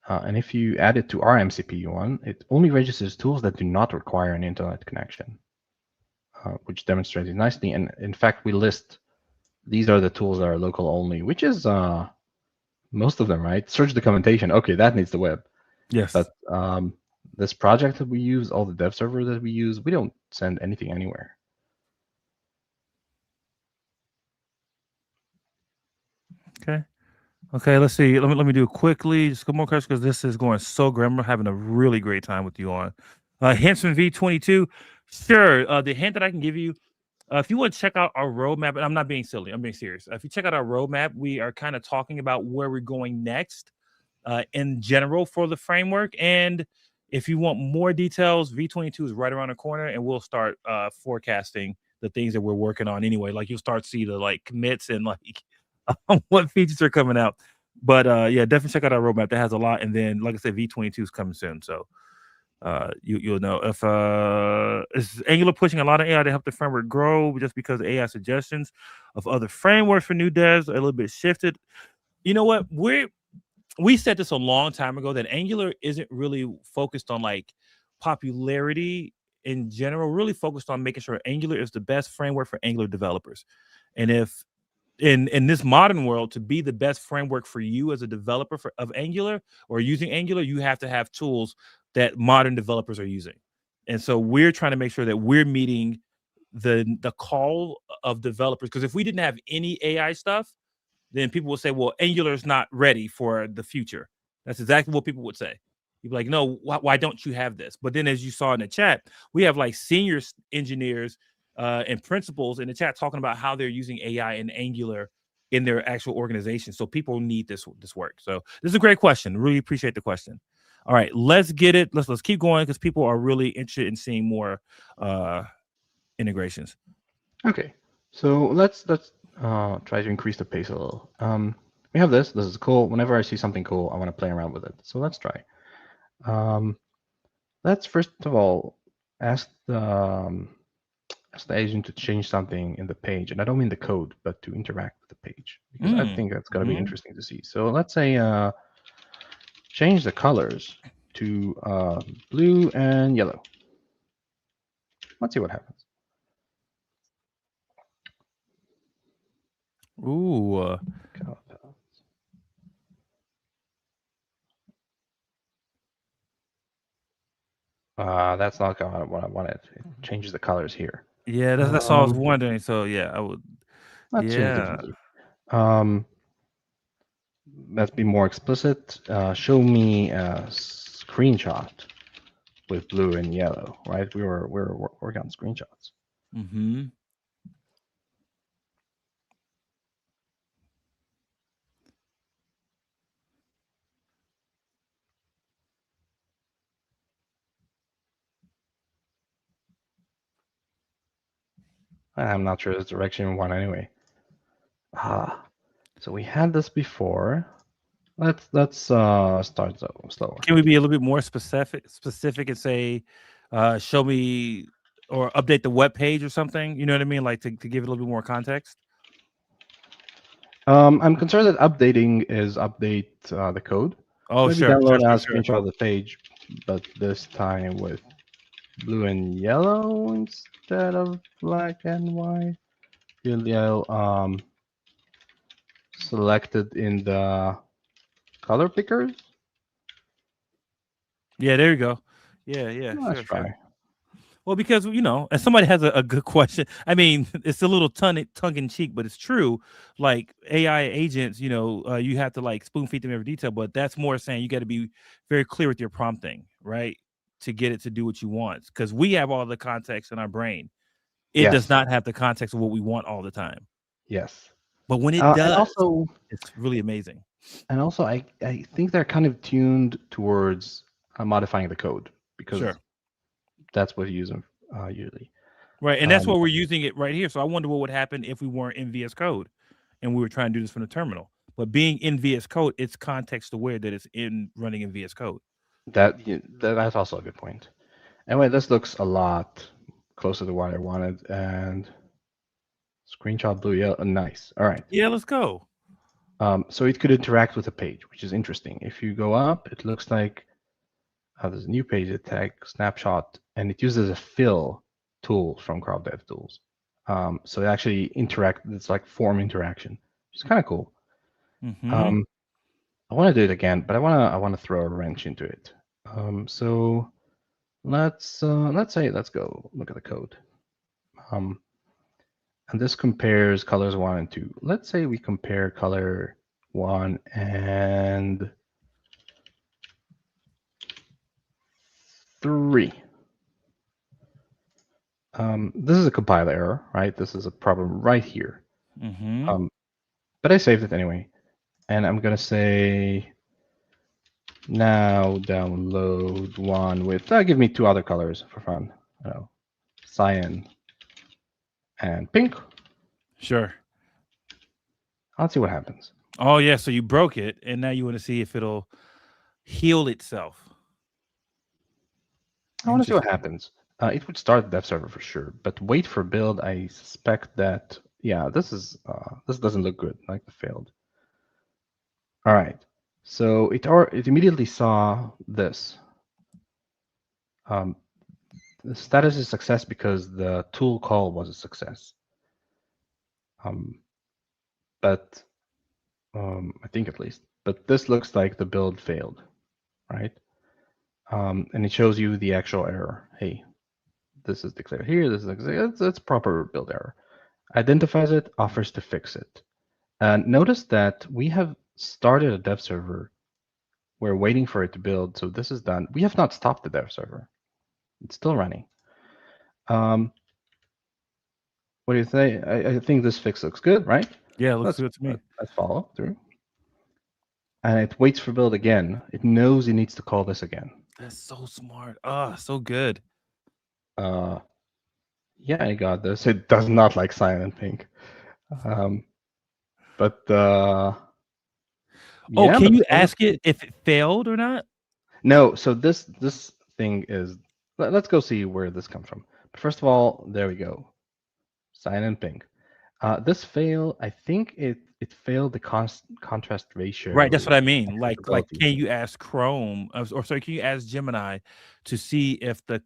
And if you add it to our MCP one, it only registers tools that do not require an internet connection, which demonstrates it nicely. And in fact, we list these are the tools that are local only, which is most of them, right? Search documentation. Okay, that needs the web. Yes. But this project that we use, all the dev servers that we use, we don't send anything anywhere. Okay. Okay, let's see. Let me do it quickly. Just a couple more questions because this is going so great. I'm having a really great time with you on. Hints from V22. Sure. The hint that I can give you, if you want to check out our roadmap, and I'm not being silly, I'm being serious. If you check out our roadmap, we are kind of talking about where we're going next in general for the framework. And if you want more details, V22 is right around the corner, and we'll start forecasting the things that we're working on anyway. Like you'll start to see the like commits and like what features are coming out. But yeah, definitely check out our roadmap. That has a lot. And then, like I said, V22 is coming soon. So you'll know if is Angular pushing a lot of AI to help the framework grow just because AI suggestions of other frameworks for new devs are a little bit shifted. You know what? We said this a long time ago that Angular isn't really focused on like popularity in general, really focused on making sure Angular is the best framework for Angular developers. And if in this modern world, to be the best framework for you as a developer of Angular or using Angular, you have to have tools that modern developers are using. And so we're trying to make sure that we're meeting the call of developers, because if we didn't have any AI stuff, then people will say, well, Angular is not ready for the future. That's exactly what people would say. You'd be like, no, why don't you have this? But then, as you saw in the chat, we have like senior engineers and principals in the chat talking about how they're using AI and Angular in their actual organization. So people need this work. So this is a great question. Really appreciate the question. All right, let's get it. Let's keep going because people are really interested in seeing more integrations. Okay, so let's try to increase the pace a little. We have this. This is cool. Whenever I see something cool, I want to play around with it. So let's try. Let's first of all ask the agent to change something in the page, and I don't mean the code, but to interact with the page, because I think that's going to be interesting to see. So let's say change the colors to blue and yellow. Let's see what happens. Ooh. That's not what I wanted. It changes the colors here. Yeah, that's all I was wondering. So yeah, I would. Let's change differently. Let's be more explicit. Show me a screenshot with blue and yellow. Right? We're working on screenshots. Mm-hmm. I'm not sure the direction we want anyway. So we had this before. Let's start slower. Can we be a little bit more specific and say, show me or update the web page or something? You know what I mean? Like to give it a little bit more context. I'm concerned that updating is update the code. Oh, so maybe sure, download a sure. screenshot of the page, but this time with blue and yellow instead of black and white. Yellow selected in the color pickers. Yeah, there you go. Yeah, Let's try. Sure. Well, because and somebody has a good question. I mean, it's a little tongue in cheek, but it's true. Like AI agents, you have to like spoon feed them every detail, but that's more saying you got to be very clear with your prompting, right, to get it to do what you want. Because we have all the context in our brain. It does not have the context of what we want all the time. Yes. But when it does, also, it's really amazing. And also, I think they're kind of tuned towards modifying the code because that's what you use them usually. Right, and that's Um, what we're using it right here. So I wonder what would happen if we weren't in VS Code, and we were trying to do this from the terminal. But being in VS Code, it's context aware that it's in running in VS Code. that's also a good point. Anyway, this looks a lot closer to what I wanted, and screenshot blue yellow, nice. All right. Yeah, let's go. So it could interact with a page, which is interesting. If you go up, it looks like there's a new page that tag snapshot, and it uses a fill tool from Crowd Dev Tools. So it actually interact. It's like form interaction, which is kind of cool. Mm-hmm. I want to do it again, but I want to throw a wrench into it. So let's go look at the code. And this compares colors 1 and 2. Let's say we compare color 1 and 3. This is a compile error, right? This is a problem right here. Mm-hmm. But I saved it anyway. And I'm going to say, now download one with, give me 2 other colors for fun. Cyan and pink. Sure. Let's see what happens. Oh yeah, so you broke it, and now you want to see if it'll heal itself. I want to see what happens. It would start the dev server for sure, but wait for build. I suspect that this doesn't look good, like the failed. All right, so it immediately saw this. The status is success because the tool call was a success. But I think at least. But this looks like the build failed, right? And it shows you the actual error. Hey, this is declared here. This is it's proper build error. Identifies it, offers to fix it. And notice that we have started a dev server. We're waiting for it to build. So this is done. We have not stopped the dev server. It's still running. What do you think? I think this fix looks good, right? Yeah, it looks good to me. Let's follow through. And it waits for build again. It knows it needs to call this again. That's so smart. So good. Yeah, I got this. It does not like cyan and pink. But can you ask it if it failed or not? No. So this thing is. Let's go see where this comes from. But first of all, there we go. Cyan and pink. This fail. I think it failed the contrast ratio. Right, that's what I mean. Like, can you ask Chrome, or sorry, can you ask Gemini to see if the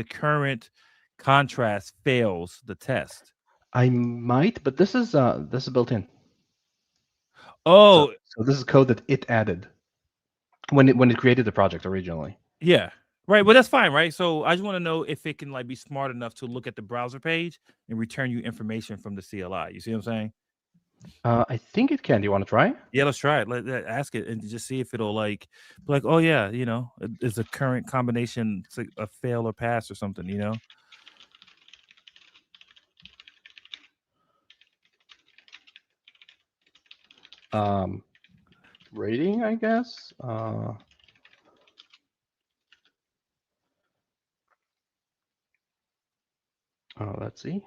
current contrast fails the test? I might, but this is built in. Oh, so this is code that it added when it created the project originally. Yeah, right. Well, that's fine, right? So I just want to know if it can like be smart enough to look at the browser page and return you information from the CLI. You see what I'm saying? I think it can. Do you want to try? Yeah, let's try it. Ask it and just see if it'll like, be like, oh yeah, is the current combination like a fail or pass or something, Rating, I guess. Let's see.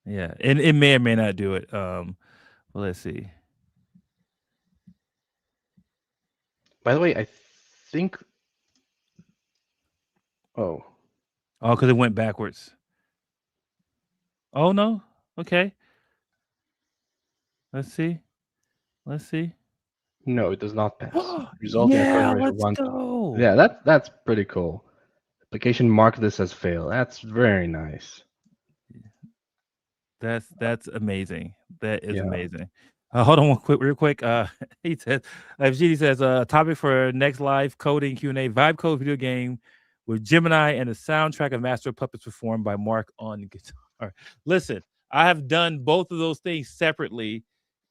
Yeah, and it may or may not do it. Well, let's see. By the way, I think. Oh, because it went backwards. Oh no. Okay. Let's see. No, it does not pass. Resulting Yeah, in let's go. Yeah, that's pretty cool. Application marked this as fail. That's very nice. That's amazing. That is amazing. Hold on real quick. He says, FGD says, topic for next live coding Q&A, Vibe Code video game with Gemini and the soundtrack of Master of Puppets performed by Mark on guitar. Listen, I have done both of those things separately,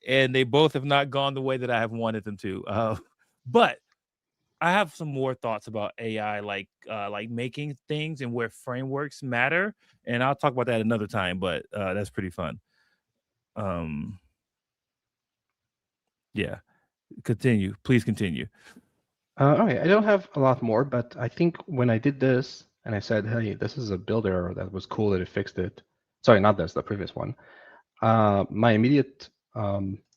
and they both have not gone the way that I have wanted them to. But I have some more thoughts about AI, like making things and where frameworks matter, and I'll talk about that another time. But that's pretty fun. Yeah, continue. Please continue. Okay, I don't have a lot more, but I think when I did this, and I said, hey, this is a build error that was cool that it fixed it. Sorry, not this, the previous one. My immediate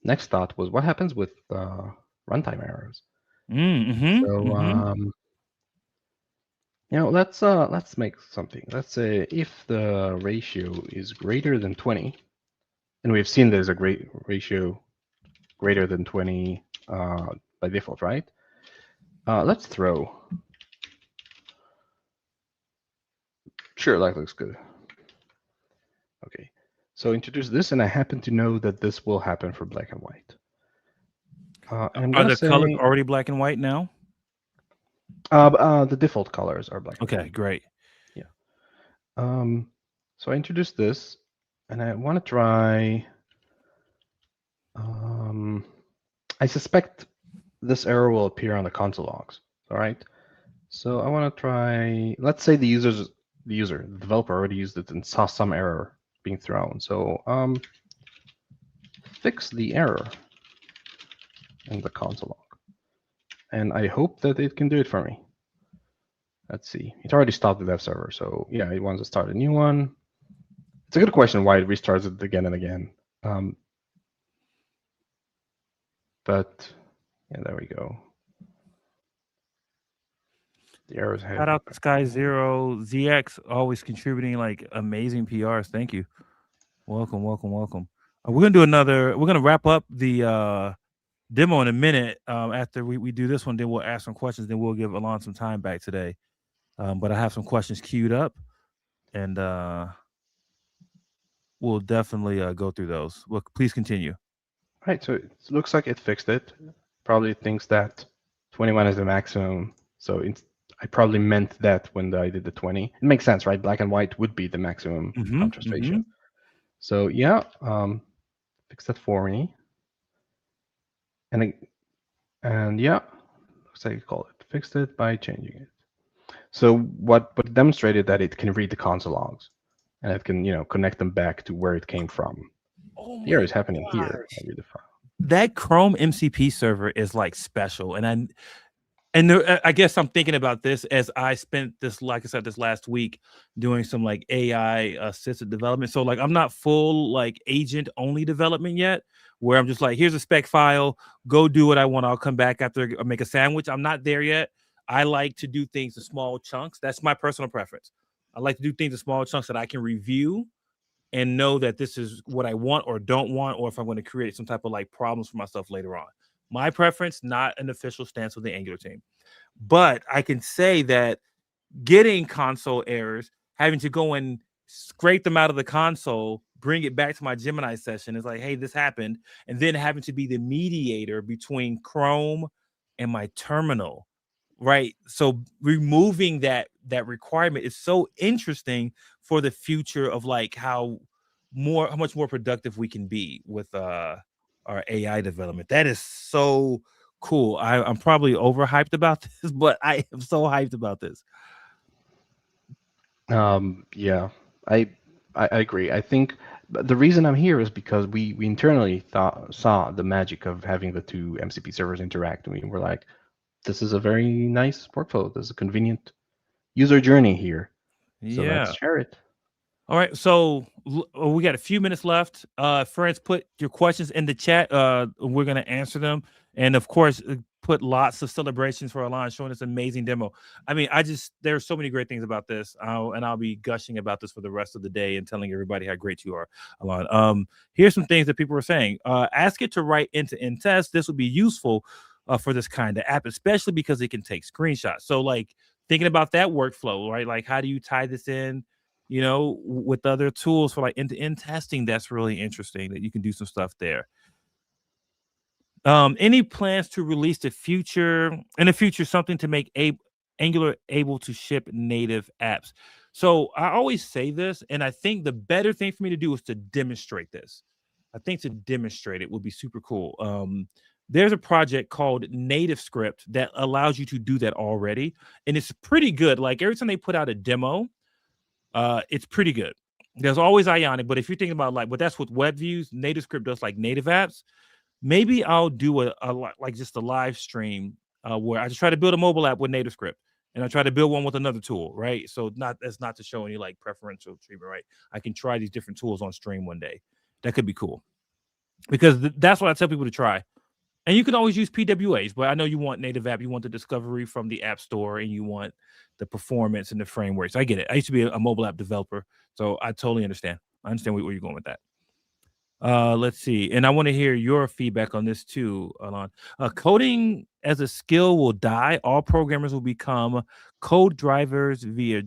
next thought was, what happens with runtime errors? So let's make something. Let's say if the ratio is greater than 20, and we've seen there's a great ratio greater than 20 by default, right? Let's throw. Sure, that looks good. Okay, so introduce this, and I happen to know that this will happen for black and white. And are the colors already black and white now? The default colors are black and white. Okay, great. Yeah. So I introduced this, and I want to try. I suspect this error will appear on the console logs. All right. So I want to try. Let's say the developer already used it and saw some error being thrown. So fix the error in the console log, and I hope that it can do it for me. Let's see. It already stopped the dev server, so yeah, it wants to start a new one. It's a good question why it restarts it again and again. But yeah, there we go. The errors have. Shout out to Sky Zero ZX, always contributing like amazing PRs. Thank you. Welcome. We're gonna do another. We're gonna wrap up the demo in a minute. After we do this one, then we'll ask some questions. Then we'll give Alon some time back today. But I have some questions queued up, and we'll definitely go through those. Well, please continue. Right, so it looks like it fixed it. Probably thinks that 21 is the maximum. So I probably meant that when I did the 20. It makes sense, right? Black and white would be the maximum contrast ratio. So yeah, fix that for me. And yeah, looks like you call it. Fixed it by changing it. So what demonstrated that it can read the console logs, and it can connect them back to where it came from. Oh, the error is happening here. I read the file. That Chrome MCP server is like special, and I guess I'm thinking about this as I spent this, like I said, this last week doing some like AI assisted development. So like I'm not full like agent only development yet, where I'm just like, here's a spec file, go do what I want. I'll come back after I make a sandwich. I'm not there yet. I like to do things in small chunks. That's my personal preference. I like to do things in small chunks that I can review and know that this is what I want or don't want, or if I'm going to create some type of like problems for myself later on. My preference, not an official stance with the Angular team. But I can say that getting console errors, having to go and scrape them out of the console, bring it back to my Gemini session is like, hey, this happened. And then having to be the mediator between Chrome and my terminal, right? So removing that requirement is so interesting for the future of like how much more productive we can be with our AI development. That is so cool. I'm probably overhyped about this, but I am so hyped about this. Yeah, I agree. I think the reason I'm here is because we internally saw the magic of having the two MCP servers interact. We were like, this is a very nice workflow. There's a convenient user journey here. So let's share it. All right, so we got a few minutes left. Friends, put your questions in the chat. We're going to answer them. And of course, put lots of celebrations for Alon showing this amazing demo. I mean, there's so many great things about this. And I'll be gushing about this for the rest of the day and telling everybody how great you are, Alon. Here's some things that people were saying. Ask it to write end-to-end tests. This would be useful for this kind of app, especially because it can take screenshots. So like thinking about that workflow, right? Like how do you tie this in? With other tools for like end-to-end testing, that's really interesting that you can do some stuff there. Any plans to release in the future something to make Angular able to ship native apps? So I always say this, and I think the better thing for me to do is to demonstrate this. I think to demonstrate it would be super cool. There's a project called Native Script that allows you to do that already, and it's pretty good. Like every time they put out a demo, it's pretty good. There's always Ionic, but if you're thinking about like, but that's with web views, Native Script does like native apps. Maybe I'll do like just a live stream where I just try to build a mobile app with Native Script, and I try to build one with another tool, right? So that's not to show any like preferential treatment, right? I can try these different tools on stream one day. That could be cool because that's what I tell people to try. And you can always use PWAs, but I know you want native app, you want the discovery from the app store, and you want the performance and the frameworks. I get it. I used to be a mobile app developer, so I totally understand. I understand where you're going with that. Let's see. And I want to hear your feedback on this too, Alon. Coding as a skill will die. All programmers will become code drivers via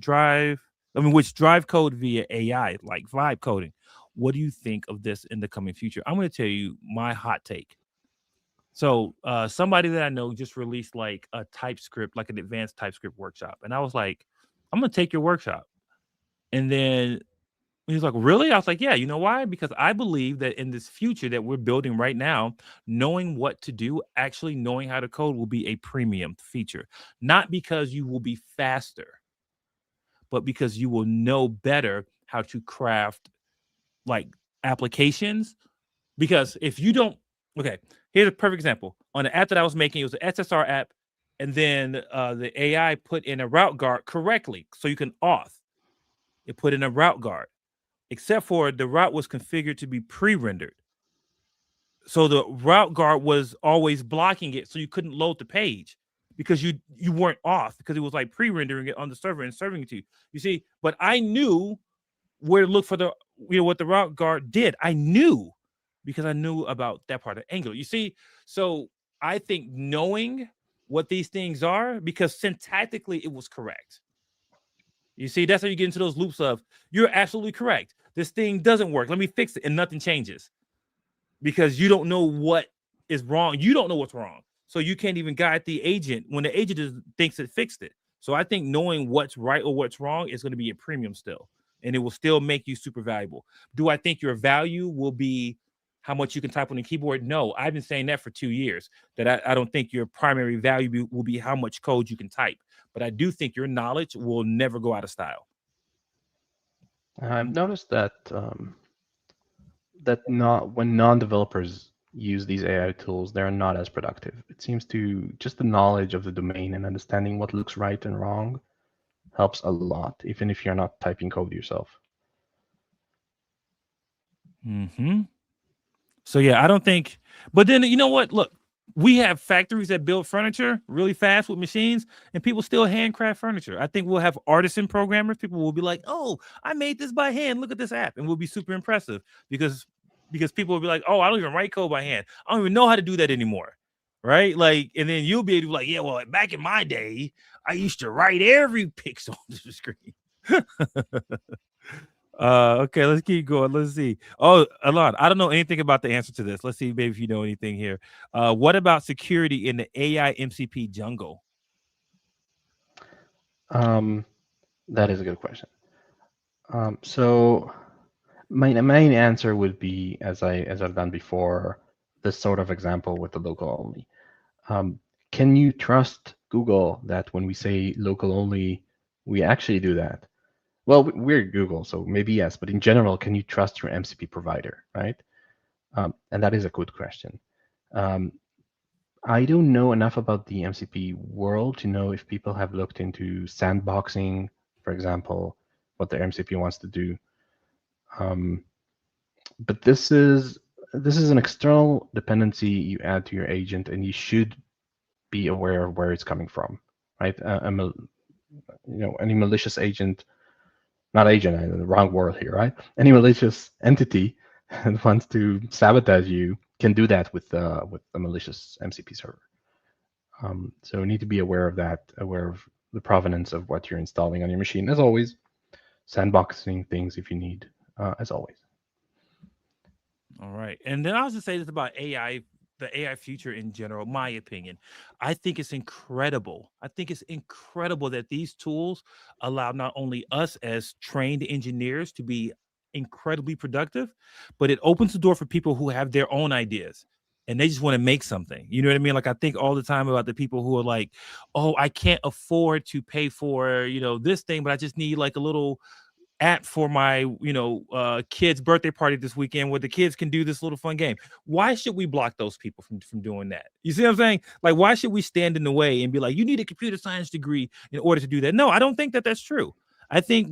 which drive code via AI, like vibe coding. What do you think of this in the coming future? I'm going to tell you my hot take. So somebody that I know just released like a TypeScript, like an advanced TypeScript workshop. And I was like, I'm going to take your workshop. And then he's like, really? I was like, yeah, you know why? Because I believe that in this future that we're building right now, knowing what to do, actually knowing how to code will be a premium feature. Not because you will be faster, but because you will know better how to craft like applications. Because if you don't, okay, here's a perfect example. On the app that I was making, it was an SSR app, and then the AI put in a route guard correctly. So you can auth. It put in a route guard, except for the route was configured to be pre-rendered. So the route guard was always blocking it, so you couldn't load the page because you weren't off because it was like pre-rendering it on the server and serving it to you. You see, but I knew where to look for the what the route guard did. I knew because I knew about that part of Angular. You see, so I think knowing what these things are, because syntactically it was correct. You see, that's how you get into those loops of you're absolutely correct. This thing doesn't work. Let me fix it, and nothing changes because you don't know what is wrong. You don't know what's wrong, so you can't even guide the agent when the agent thinks it fixed it. So I think knowing what's right or what's wrong is going to be a premium still, and it will still make you super valuable. Do I think your value will be how much you can type on the keyboard? No, I've been saying that for 2 years, that I don't think your primary value will be how much code you can type. But I do think your knowledge will never go out of style. I've noticed that not when non-developers use these AI tools, they're not as productive. It seems to just the knowledge of the domain and understanding what looks right and wrong helps a lot, even if you're not typing code yourself. So yeah, I don't think. But then you know what? Look, we have factories that build furniture really fast with machines, and people still handcraft furniture. I think we'll have artisan programmers. People will be like, "Oh, I made this by hand. Look at this app," and we'll be super impressive because people will be like, "Oh, I don't even write code by hand. I don't even know how to do that anymore." Right? Like, and then you'll be able to be like, "Yeah, well, back in my day, I used to write every pixel on the screen." Okay, let's keep going. Let's see. Oh, Alon, I don't know anything about the answer to this. Let's see, maybe if you know anything here. What about security in the AI MCP jungle? That is a good question. So my main answer would be, as I've done before, this sort of example with the local only. Can you trust Google that when we say local only, we actually do that? Well, we're Google, so maybe yes, but in general, can you trust your MCP provider, right? And that is a good question. I don't know enough about the MCP world to know if people have looked into sandboxing, for example, what their MCP wants to do. But this is an external dependency you add to your agent, and you should be aware of where it's coming from, right? Any malicious agent, not agent, I'm in the wrong word here, right? Any malicious entity that wants to sabotage you can do that with a malicious MCP server. So you need to be aware of that, aware of the provenance of what you're installing on your machine. As always, sandboxing things if you need, as always. All right. And then I was just say this about AI, the AI future in general, my opinion. I think it's incredible. I think it's incredible that these tools allow not only us as trained engineers to be incredibly productive, but it opens the door for people who have their own ideas and they just want to make something. You know what I mean? Like I think all the time about the people who are like, "Oh, I can't afford to pay for, this thing, but I just need like a little app for my kid's birthday party this weekend where the kids can do this little fun game. Why should we block those people from doing that? You see what I'm saying? Like, why should we stand in the way and be like, you need a computer science degree in order to do that? No, I don't think that that's true. I think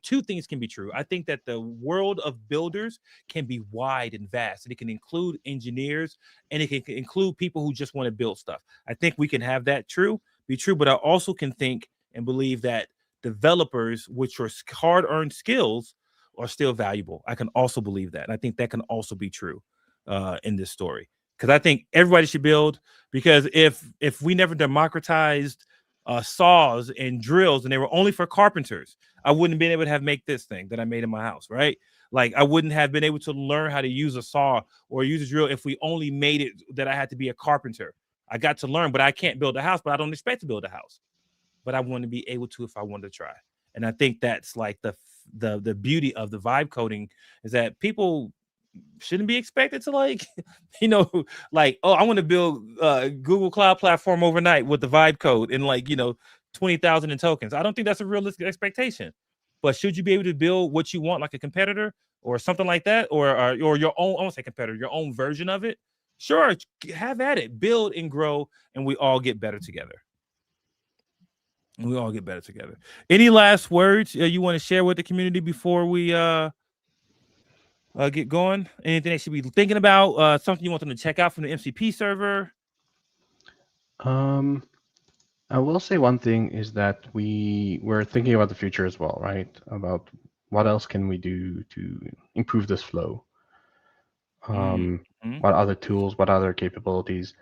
two things can be true. I think that the world of builders can be wide and vast, and it can include engineers, and it can include people who just want to build stuff. I think we can have that be true, but I also can think and believe that developers, which are hard-earned skills, are still valuable. I can also believe that. And I think that can also be true in this story. Because I think everybody should build. Because if we never democratized saws and drills, and they were only for carpenters, I wouldn't have been able to make this thing that I made in my house, right? Like, I wouldn't have been able to learn how to use a saw or use a drill if we only made it that I had to be a carpenter. I got to learn, but I can't build a house, but I don't expect to build a house. But I want to be able to if I wanted to try. And I think that's like the beauty of the vibe coding is that people shouldn't be expected to like, like, oh, I want to build Google Cloud Platform overnight with the vibe code and 20,000 in tokens. I don't think that's a realistic expectation. But should you be able to build what you want, like a competitor or something like that, or your own, I won't say competitor, your own version of it? Sure, have at it, build and grow, and we all get better together. We all get better together. Any last words you want to share with the community before we get going? Anything they should be thinking about? Something you want them to check out from the MCP server? I will say one thing is that we're thinking about the future as well, right? About what else can we do to improve this flow? What other tools, what other capabilities?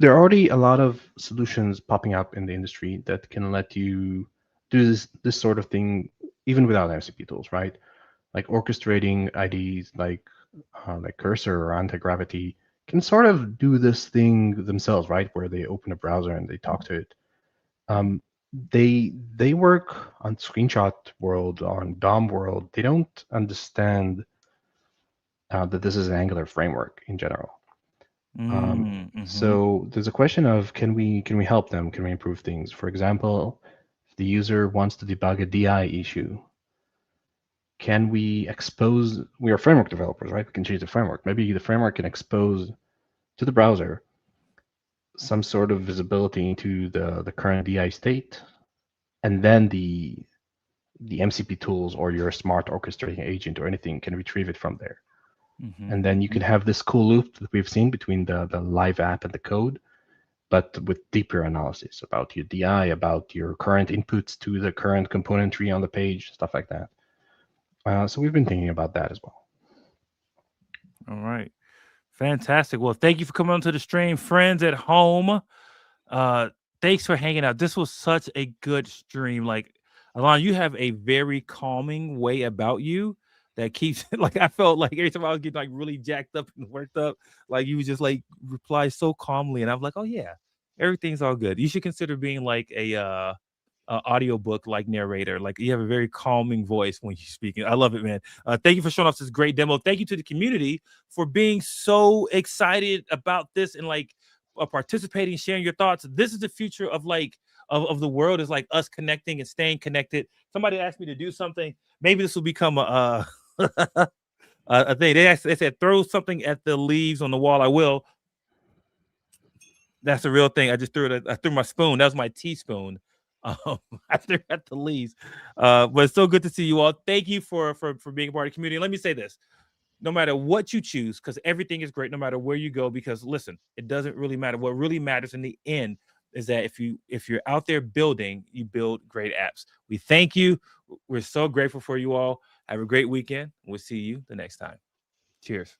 There are already a lot of solutions popping up in the industry that can let you do this sort of thing even without MCP tools, right? Like orchestrating IDs like Cursor or Anti-Gravity can sort of do this thing themselves, right? Where they open a browser and they talk to it. They work on screenshot world, on DOM world. They don't understand that this is an Angular framework in general. So there's a question of can we help them? Can we improve things? For example, if the user wants to debug a DI issue, can we expose? We are framework developers, right? We can change the framework. Maybe the framework can expose to the browser some sort of visibility into the current DI state, and then the MCP tools or your smart orchestrating agent or anything can retrieve it from there. And then you can have this cool loop that we've seen between the live app and the code, but with deeper analysis about your DI, about your current inputs to the current componentry on the page, stuff like that. So we've been thinking about that as well. All right. Fantastic. Well, thank you for coming on to the stream, friends at home. Thanks for hanging out. This was such a good stream. Like, Alon, you have a very calming way about you that keeps like I felt like every time I was getting like really jacked up and worked up, like you would just like reply so calmly, and I'm like, oh yeah, everything's all good. You should consider being like a audiobook like narrator. Like, you have a very calming voice when you're speaking. I love it, man. Thank you for showing off this great demo. Thank you to the community for being so excited about this and like participating, sharing your thoughts. This is the future of like of the world, is like us connecting and staying connected. Somebody asked me to do something. Maybe this will become a a thing. They said throw something at the leaves on the wall. I will. That's a real thing. I just threw it. I threw my spoon. That was my teaspoon. I threw at the leaves. But it's so good to see you all. Thank you for being a part of the community. And let me say this: no matter what you choose, because everything is great, no matter where you go. Because listen, it doesn't really matter. What really matters in the end is that if you're out there building, you build great apps. We thank you. We're so grateful for you all. Have a great weekend. We'll see you the next time. Cheers.